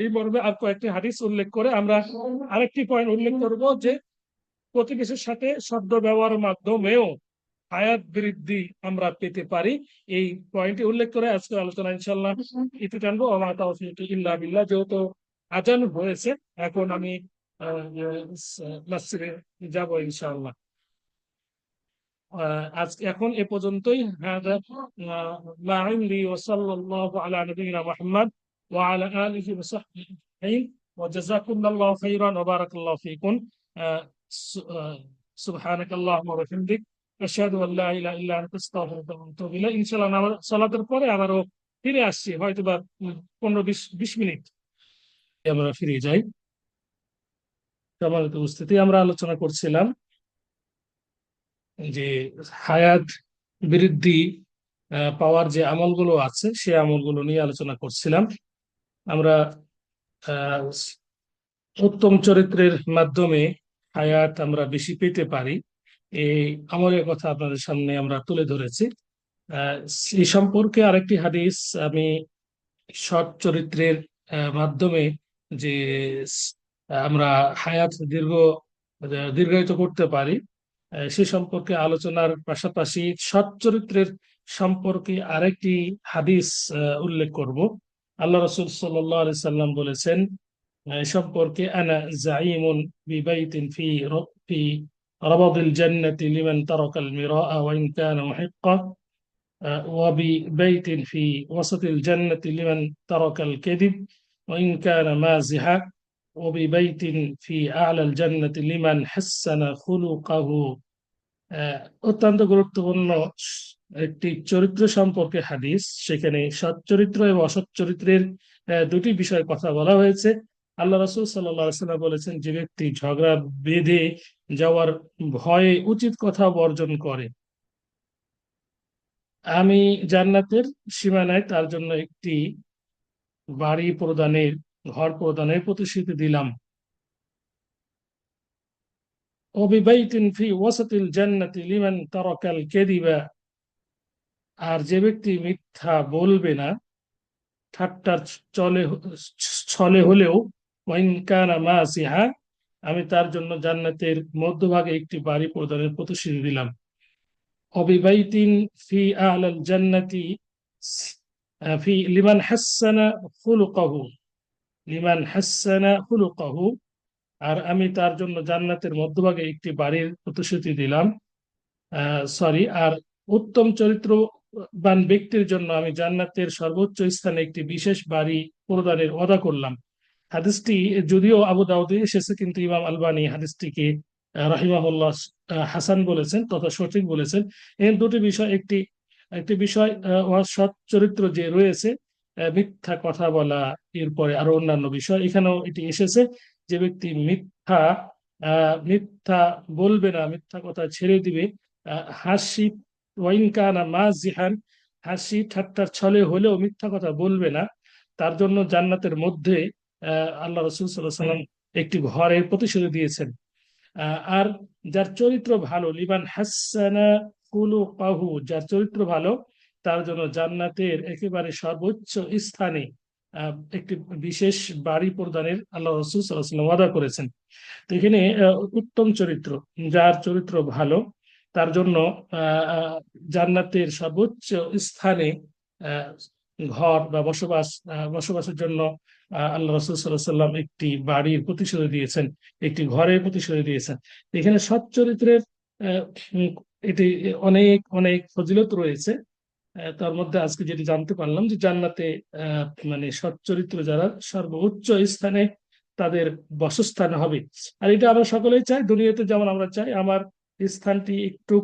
এই মর্মে আর কয়েকটি হাদিস উল্লেখ করে আমরা আরেকটি পয়েন্ট উল্লেখ করব যে প্রতিবেশীর সাথে শব্দ ব্যবহারের মাধ্যমেও হায়াত বৃদ্ধি আমরা পেতে পারি। এই পয়েন্টটি উল্লেখ করে আজকের আলোচনা ইনশাল্লাহ ইতি টানবো। ওমা তাওফীকি ইল্লা বিল্লাহ। যেহেতু আজান হয়েছে, এখন আমি মসজিদে যাব ইনশাআল্লাহ। আজকে এখন এ পর্যন্তই। হাদা মা ইনদি ওয়া সাল্লাল্লাহু আলা নবিয়িনা মুহাম্মদ ওয়া আলা আলিহি ওয়া সাহবিহি আজমাইন ওয়া জাযাকুমুল্লাহু খাইরান ওয়া বারাকাল্লাহু ফীকুম। সুবহানাকাল্লাহুম্মা ওয়া বিহামদিক আশহাদু আল্লা ইলাহা ইল্লা আনতা আস্তাগফিরুকা ওয়া আতুবু ইলাইক। ইনশাআল্লাহ নামাজ সালাতের পরে আবারও ফিরে আসছি, হয়তো বা 15-20 মিনিট আমরা ফিরে যাই। সম্মানিত উপস্থিতি, আমরা আলোচনা করছিলাম যে হায়াত বৃদ্ধি পাওয়ার যে আমলগুলো আছে সে আমলগুলো নিয়ে আলোচনা করছিলাম। আমরা আহ, উত্তম চরিত্রের মাধ্যমে হায়াত আমরা বেশি পেতে পারি, এই আমলের কথা আপনাদের সামনে আমরা তুলে ধরেছি। আহ, এই সম্পর্কে আরেকটি হাদিস আমি, সৎ চরিত্রের মাধ্যমে যে আমরা হায়াত দীর্ঘায়িত করতে পারি, সে সম্পর্কে আলোচনার পাশাপাশি সৎ চরিত্রের সম্পর্কে আরেকটি হাদিস উল্লেখ করব। আল্লাহ রাসূল সাল্লাল্লাহু আলাইহি সাল্লাম বলেছেন এ সম্পর্কে, আনা যাঈমুন বিবাইতিন ফি রাবাদিল জান্নাতি লিমান তারাকাল মিরাআ ওয়া ইন কানা মুহিক্কা ওয়া বিবাইতিন ফি ওয়াসাতিল জান্নাতি লিমান তারাকাল কাযিব ওয়া ইন কানা মাযিহা ওয়া বিবাইতিন ফি আ'লাল জান্নাতি লিমান হাসানা খুলুকাহু। আহ, অত্যন্ত গুরুত্বপূর্ণ একটি চরিত্র সম্পর্কে হাদিস। সেখানে সৎ চরিত্র এবং অসৎ চরিত্রের দুটি বিষয়ে কথা বলা হয়েছে। আল্লাহ রাসূল সাল্লাল্লাহু আলাইহি ওয়াসাল্লাম বলেছেন, যে ব্যক্তি ঝগড়া বেঁধে যাওয়ার ভয়ে উচিত কথা বর্জন করে, আমি জান্নাতের সীমানায় তার জন্য একটি বাড়ি প্রদানের, ঘর প্রদানের প্রতিশ্রুতি দিলাম। ওয়াবিবাইতিন ফি ওয়াসাতিল জান্নাতি লিমান তারাকাল কাযিবা। আর যে ব্যক্তি মিথ্যা বলবে না, ঠাট্টার চলে ছলে হলেও, ওয়াইন কানা মাসিহা, আমি তার জন্য জান্নাতের মধ্যভাগে একটি বাড়ি প্রদানের প্রতিশ্রুতি দিলাম। অবিবাইতিন ফি আলাল জান্নাতি ফি লিমান হাসানা খুলুকাহু, লিমান হাসানা খুলুকাহু, আর আমি তার জন্য জান্নাতের মধ্যভাগে একটি বাড়ির প্রতিশ্রুতি দিলাম। সরি, আর উত্তম চরিত্র বান ব্যক্তির জন্য আমি জান্নাতের সর্বোচ্চ স্থানে একটি বিশেষ বাড়ি প্রদানের ওয়াদা করলাম। হাদিসটি যদিও আবু দাউদে এসেছে, কিন্তু ইমাম আলবানী হাদিসটিকে রাহিমাহুল্লাহ হাসান বলেছেন তথা সঠিক বলেছেন। এই দুটি বিষয়, একটি একটি বিষয় ওয়ার সৎ চরিত্র যে রয়েছে, মিথ্যা কথা বলা, এরপরে আরো অন্যান্য বিষয় এখানেও এটি এসেছে, যে ব্যক্তি মিথ্যা বলবে না, মিথ্যা কথা ছেড়ে দিবে, হাসি ওয়াইন কানা মাজিহান, হাসি ঠাট্টার ছলে হলেও মিথ্যা কথা বলবে না, তার জন্য জান্নাতের মধ্যে আল্লাহ রসুল সাল্লাহ সাল্লাম একটি ঘরের প্রতিশ্রুতি দিয়েছেন। আর যার চরিত্র ভালো, লিবান হাসানা কুলুকাহু, যার চরিত্র ভালো তার জন্য জান্নাতের একেবারে সর্বোচ্চ স্থানে একটি বিশেষ বাড়ি প্রদানের আল্লাহ রসুল সাল্লাহ সাল্লাম ওয়াদা করেছেন। তো এখানে উত্তম চরিত্র, যার চরিত্র ভালো তার জন্য জান্নাতের সর্বোচ্চ স্থানে আহ, ঘর বা বসবাসের জন্য আল্লাহ রসুল সাল্লাহ সাল্লাম একটি বাড়ির প্রতিশ্রুতি দিয়েছেন, একটি ঘরের প্রতিশ্রুতি দিয়েছেন। এখানে সৎ চরিত্রের আহ, উম, এটি অনেক অনেক ফজিলত রয়েছে। তার মধ্যে আজকে যেটি জানতে পারলাম যে জান্নাতে মানে সৎ চরিত্র যারা সর্বোচ্চ স্থানে তাদের বাসস্থান হবে। আর এটা আমরা সকলেই চাই, দুনিয়াতে যেমন আমরা চাই আমার স্থানটি একটু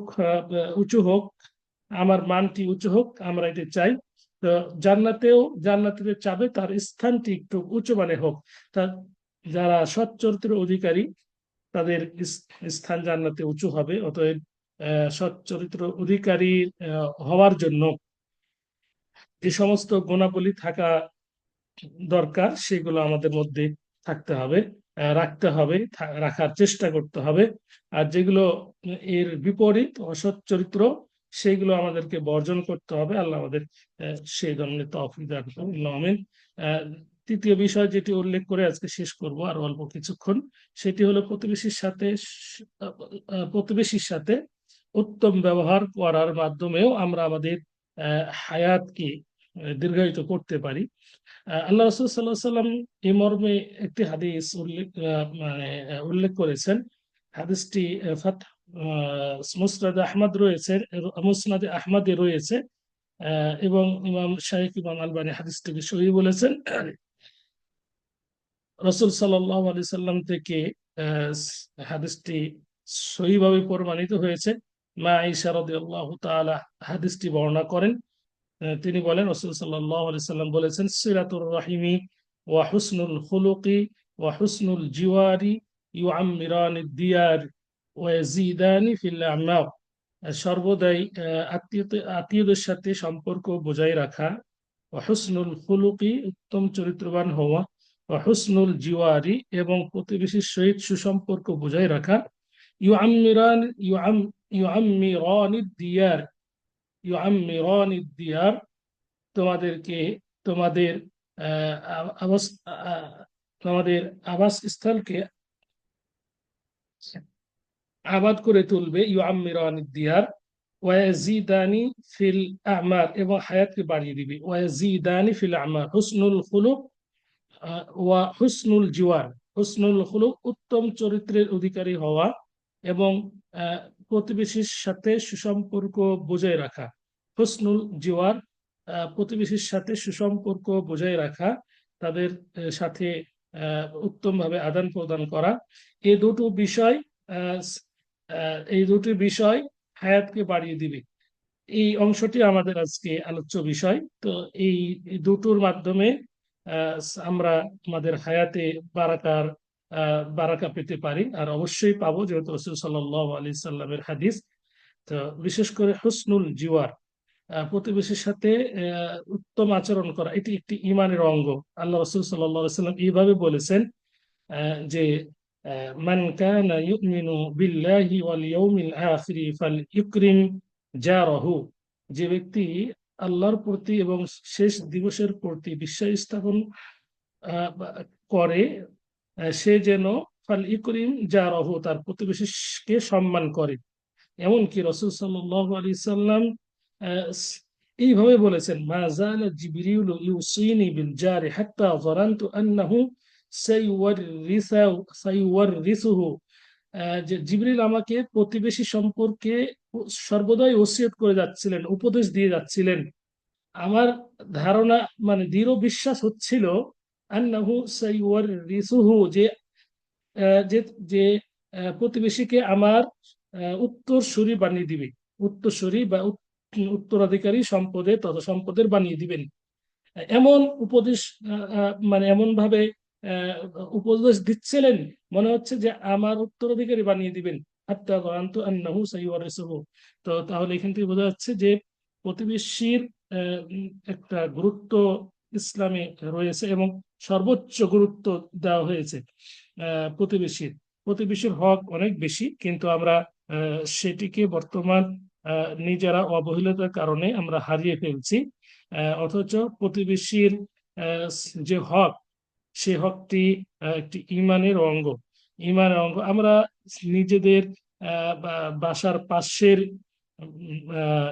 উঁচু হোক, আমার মানটি উঁচু হোক, আমরা এটা চাই। তো জান্নাতে চাবে তার স্থানটি একটু উঁচু মানে হোক। তা যারা সৎ চরিত্রের অধিকারী তাদের স্থান জান্নাতে উঁচু হবে। অতএব সৎ চরিত্র অধিকারী হওয়ার জন্য যে সমস্ত গুণাবলী থাকা দরকার সেগুলো আমাদের মধ্যে থাকতে হবে, রাখতে হবে, রাখার চেষ্টা করতে হবে। আর যেগুলো এর বিপরীত, অসৎ চরিত্র, সেগুলো আমাদেরকে বর্জন করতে হবে। আল্লাহ আমাদের সেই ধরনের তৌফিক দান করুন, আমিন। তৃতীয় বিষয় যেটি উল্লেখ করে আজকে শেষ করব আর অল্প কিছুক্ষণ, সেটি হলো প্রতিবেশীর সাথে উত্তম ব্যবহার করার মাধ্যমেও আমরা আমাদের হায়াতকে দীর্ঘায়িত করতে পারি। আল্লাহ রসুল সাল্লাহ সাল্লাম এই মর্মে একটি হাদিস উল্লেখ করেছেন। হাদিসটি মুসনাদে আহমদ রয়েছে, মুসনাদে আহমদে রয়েছে, এবং ইমাম আলবানী হাদিসটিকে সহি বলেছেন। রসুল সাল্লাহ আলি সাল্লাম থেকে হাদিসটি সহিভাবে প্রমাণিত হয়েছে। মা আয়েশা রাদিয়াল্লাহু তাআলা হাদিসটি বর্ণনা করেন। তিনি বলেন, রাসূল সাল্লাল্লাহু আলাইহি সাল্লাম বলেছেন, সিলাতুর রাহিমি ওয়া হুসনুল খুলুকি ওয়া হুসনুল জিওয়ারি ইউআম্মিরানিদ দিয়ার ওয়া ইয়াজিদানি ফিল আমাল। সর্বদাই আত্মীয়দের সাথে সম্পর্ক বজায় রাখা, ওয়া হুসনুল খুলুকি উত্তম চরিত্রবান হওয়া, ওয়া হুসনুল জিওয়ারি এবং প্রতিবেশীর সহিত সুসম্পর্ক বজায় রাখা, ইউআম্মিরান ইউআম ইউআম্মিরানিদ দিয়ার ইউআম্মিরানিদ দিয়ার তোমাদেরকে তোমাদের আবাস তোমাদের আবাসস্থলকে আবাদ করে তুলবে। ইউআম্মিরানিদ দিয়ার ওয়ায়াজিদানি ফিল আমার, এবং হায়াতকে বাড়িয়ে দিবে। ওয়ায়াজিদানি ফিল আমার, হুসনুল খুলুক ওয়া হুসনুল জিওয়ার, হুসনুল খুলুক উত্তম চরিত্রের অধিকারী হওয়া এবং আহ, প্রতিবেশীর সাথে সুসম্পর্ক বজায় রাখা। হুসনুল জিওয়ার প্রতিবেশীর সাথে সুসম্পর্ক বজায় রাখা, তাদের সাথে উত্তমভাবে আদান প্রদান করা। এই দুটো বিষয় আহ, এই দুটি বিষয় হায়াতকে বাড়িয়ে দিবে। এই অংশটি আমাদের আজকে আলোচ্য বিষয়। তো এই দুটোর মাধ্যমে আহ, আমরা আমাদের হায়াতে বারাকার বারাকা পেতে পারি, আর অবশ্যই পাবো, যেহেতু রাসূল সাল্লাল্লাহু আলাইহি সাল্লামের হাদিস। তো বিশেষ করে হুসনুল জিওয়ার, প্রতিবেশীর সাথে উত্তম আচরণ করা, এটি একটি ইমানের অঙ্গ। আল্লাহ রাসূল সাল্লাল্লাহু আলাইহি সাল্লাম এইভাবে বলেছেন যে মান কানা ইউমিনু বিল্লাহি ওয়াল ইয়াউমিল আখিরি ফালইউকরিম জারাহু, যে ব্যক্তি আল্লাহর প্রতি এবং শেষ দিবসের প্রতি বিশ্বাস স্থাপন করে, সে যেন ফালইউকরিম জারাহু, তার প্রতিবেশীকে সম্মান করে। এমনকি রাসূল সাল্লাল্লাহু আলাইহি সাল্লাম এইভাবে বলেছেন, মা যালা জিবরিলু ইউসিনি বিল জারি হাত্তা যারানতু আন্নাহু সাইওয়ারিসুহু, যে জিবরিল আমাকে প্রতিবেশী সম্পর্কে সর্বদাই ওসিয়ত করে যাচ্ছিলেন, উপদেশ দিয়ে যাচ্ছিলেন। আমার ধারণা, মানে দৃঢ় বিশ্বাস হচ্ছিল আন্নাহু সাইওয়ারিসুহু, যে যে যে প্রতিবেশীকে আমার উত্তরসূরি বানিয়ে দিবে, উত্তরসূরি বা উত্তরাধিকারী সম্পদের তথা সম্পদের বানিয়ে দিবেন। এমন উপদেশ, মানে এমন ভাবে আহ, উপদেশ দিচ্ছিলেন, মনে হচ্ছে যে আমার উত্তরাধিকারী বানিয়ে দিবেন। হাত্তা যানানতু আন্নাহু সাইওয়ারিসুহু। তো তাহলে এখান থেকে বোঝা যাচ্ছে যে প্রতিবেশীর একটা গুরুত্ব ইসলামে রয়েছে এবং সর্বোচ্চ গুরুত্ব দেওয়া হয়েছে প্রতিবেশীর। প্রতিবেশীর হক অনেক বেশি, কিন্তু আমরা সেটিকে বর্তমান নিজেরা অবহেলিতার কারণে আমরা হারিয়ে ফেলছি। অথচ প্রতিবেশীর আহ, যে হক, সে হকটি একটি ইমানের অঙ্গ। ইমানের অঙ্গ। আমরা নিজেদের বাসার পাশের আহ,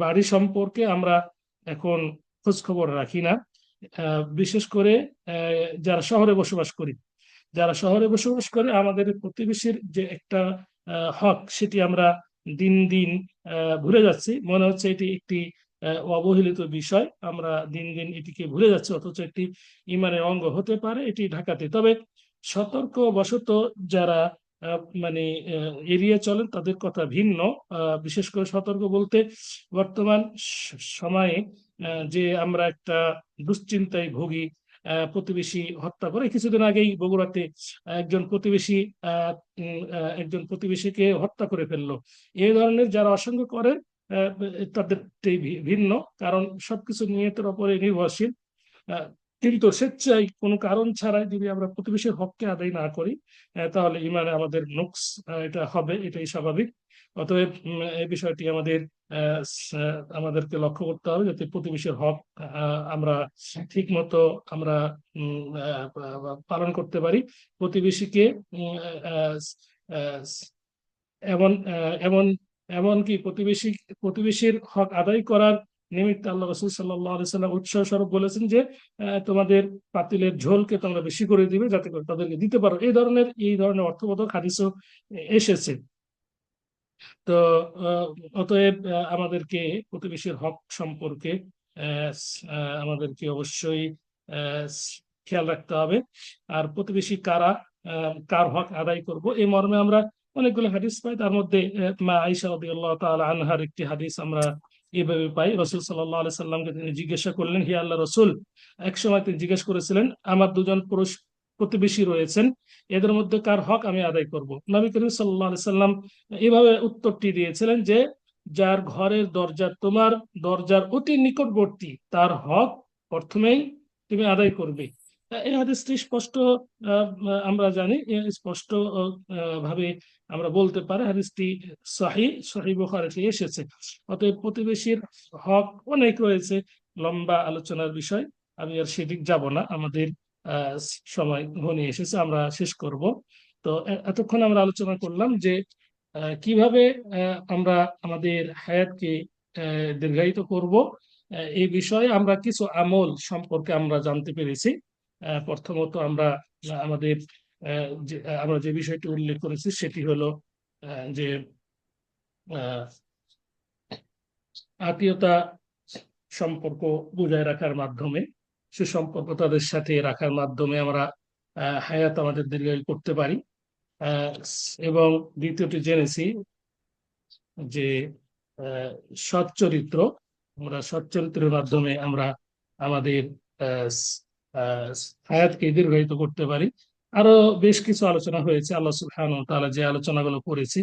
বাড়ি সম্পর্কে আমরা এখন খোঁজ খবর রাখি না। বিশেষ করে যারা শহরে বসবাস করি, যারা শহরে বসবাস করে, আমাদের প্রতিবেশীর যে একটা হক, সেটি আমরা দিন দিন ভুলে যাচ্ছি। মনে হচ্ছে এটি একটি অবহেলিত বিষয়, আমরা দিন দিন এটিকে ভুলে যাচ্ছি, অথচ একটি ইমানের অঙ্গ হতে পারে এটি ঢাকাতে। তবে সতর্ক বশত যারা মানে এড়িয়ে চলেন, তাদের কথা ভিন্ন। বিশেষ করে সতর্ক বলতে, বর্তমান সময়ে যে আমরা একটা দুশ্চিন্তায় ভুগি, প্রতিবেশী হত্যা করে। কিছুদিন আগেই বগুড়াতে একজন প্রতিবেশীকে হত্যা করে ফেললো। এই ধরনের যারা আশঙ্কা করে, আহ, তাদের ভিন্ন, কারণ সবকিছু নিয়তের উপরে নির্ভরশীল। আহ, কিন্তু স্বেচ্ছায় কোনো কারণ ছাড়াই যদি আমরা প্রতিবেশীর হককে আদায় না করি, তাহলে ইমানে আমাদের নুকস এটা হবে, এটাই স্বাভাবিক। অতএব এই বিষয়টি আমাদেরকে লক্ষ্য করতে হবে, যাতে প্রতিবেশীর হক আমরা ঠিক মতো আমরা পালন করতে পারি। প্রতিবেশীকে উম, আহ, আহ, এমন এমন এমনকি প্রতিবেশীর হক আদায় করার নিমিত্তে আল্লাহ রসুল সাল্লাহ আলি সাল্লাম উৎসাহ স্বরূপ বলেছেন যে তোমাদের পাতিলের ঝোলকে তোমরা বেশি করে দিবে, যাতে করে তাদেরকে দিতে পারো। এই ধরনের অর্থবোধক হাদিসও এসেছে। তো আহ, অতএব আমাদেরকে প্রতিবেশীর হক সম্পর্কে আমাদেরকে অবশ্যই আহ, খেয়াল রাখতে হবে। আর প্রতিবেশী কারা, কার হক আদায় করব, এই মর্মে আমরা অনেকগুলো হাদিস পাই। তার মধ্যে মা আয়েশা রাদিয়াল্লাহু তাআলা আনহার একটি হাদিস আমরা এইভাবে পাই। রসুল সাল্লাল্লাহু আলাইহি সাল্লামকে তিনি জিজ্ঞাসা করলেন, হে আল্লাহ রসুল, এক সময় তিনি জিজ্ঞেস করেছিলেন, আমার দুজন পুরুষ প্রতিবেশী রয়েছেন, এদের মধ্যে কার হক আমি আদায় করব? নবী করিম সাল্লাল্লাহু আলাইহি সাল্লাম এভাবে উত্তরটি দিয়েছিলেন যে, যার ঘরের দরজা তোমার দরজার অতি নিকটবর্তী, তার হক প্রথমেই তুমি আদায় করবে। এই হাদিসটি স্পষ্ট, আমরা জানি, স্পষ্ট ভাবে আমরা বলতে পারি হাদিসটি সহিহ বুখারীতে এসেছে। অতএব প্রতিবেশীর হক অনেক রয়েছে, লম্বা আলোচনার বিষয়, আমি আর সেদিক যাব না। আমাদের আহ, সময় ঘনিয়ে এসেছে, আমরা শেষ করব। তো এতক্ষণ আমরা আলোচনা করলাম যে কিভাবে আমরা আমাদের হায়াতকে দীর্ঘায়িত করব। এই বিষয়ে আমরা কিছু আমল সম্পর্কে আমরা জানতে পেরেছি। প্রথমত আমরা আমাদের আমরা যে বিষয়টি উল্লেখ করেছি সেটি হলো যে আহ, আত্মীয়তা সম্পর্ক বজায় রাখার মাধ্যমে, সুসম্পর্ক তাদের সাথে রাখার মাধ্যমে আমরা হায়াত আমাদের দীর্ঘায়ু করতে পারি। আহ, এবং দ্বিতীয়টি জেনেছি যে আহ, সৎ চরিত্র, আমরা সৎ চরিত্রের মাধ্যমে আমরা আমাদের আহ, আহ, হায়াতকে দীর্ঘায়িত করতে পারি। আরো বেশ কিছু আলোচনা হয়েছে। আল্লাহ সুবহানাহু ওয়া তাআলা যে আলোচনাগুলো করেছি,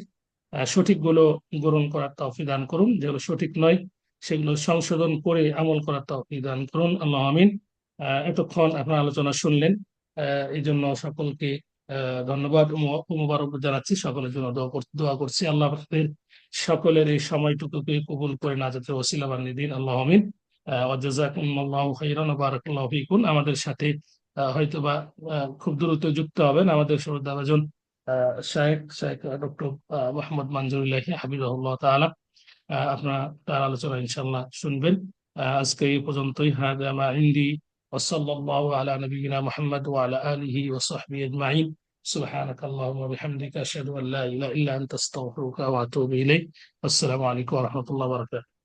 সঠিকগুলো গ্রহণ করার তৌফিক দান করুন, যেগুলো সঠিক নয় সেগুলো সংশোধন করে আমল করার তৌফিক দান করুন, আল্লাহ আমিন। এতক্ষণ আপনার আলোচনা শুনলেন, এই জন্য সকলকে ধন্যবাদ ও মোবারক জানাচ্ছি। সকলের জন্য দোয়া করছি। আল্লাহ আপনাদের সকলের এই সময়টুকুকে কবুল করে নাজাতের ওসিলা বানিয়ে দিন, আল্লাহ আমিন। জাযাকুমুল্লাহু খাইরান ওয়া বারাকাল্লাহু ফীকুম। আমাদের সাথে হয়তোবা খুব দ্রুত যুক্ত হবেন আমাদের শ্রদ্ধাভাজন শায়েখ ডক্টর মোহাম্মদ মানজুরুল্লাহি হাফিজাহুল্লাহ তাআলা। আপনারা তার আলোচনা ইনশাআল্লাহ শুনবেন। আজকে এই পর্যন্তই। হাদা মা ইনদি ওয়া সাল্লাল্লাহু আলা নবিয়িনা মুহাম্মদ ওয়া আলা আলিহি ওয়া সাহবিহি আজমাইন। সুবহানাক আল্লাহুম্মা ওয়া বিহামদিকা আশহাদু আল্লা ইলাহা ইল্লা আনতা আস্তাগফিরুকা ওয়া আতুবু ইলাইক। আসসালামু আলাইকুম ওয়া রাহমাতুল্লাহি ওয়া বারাকাতুহু।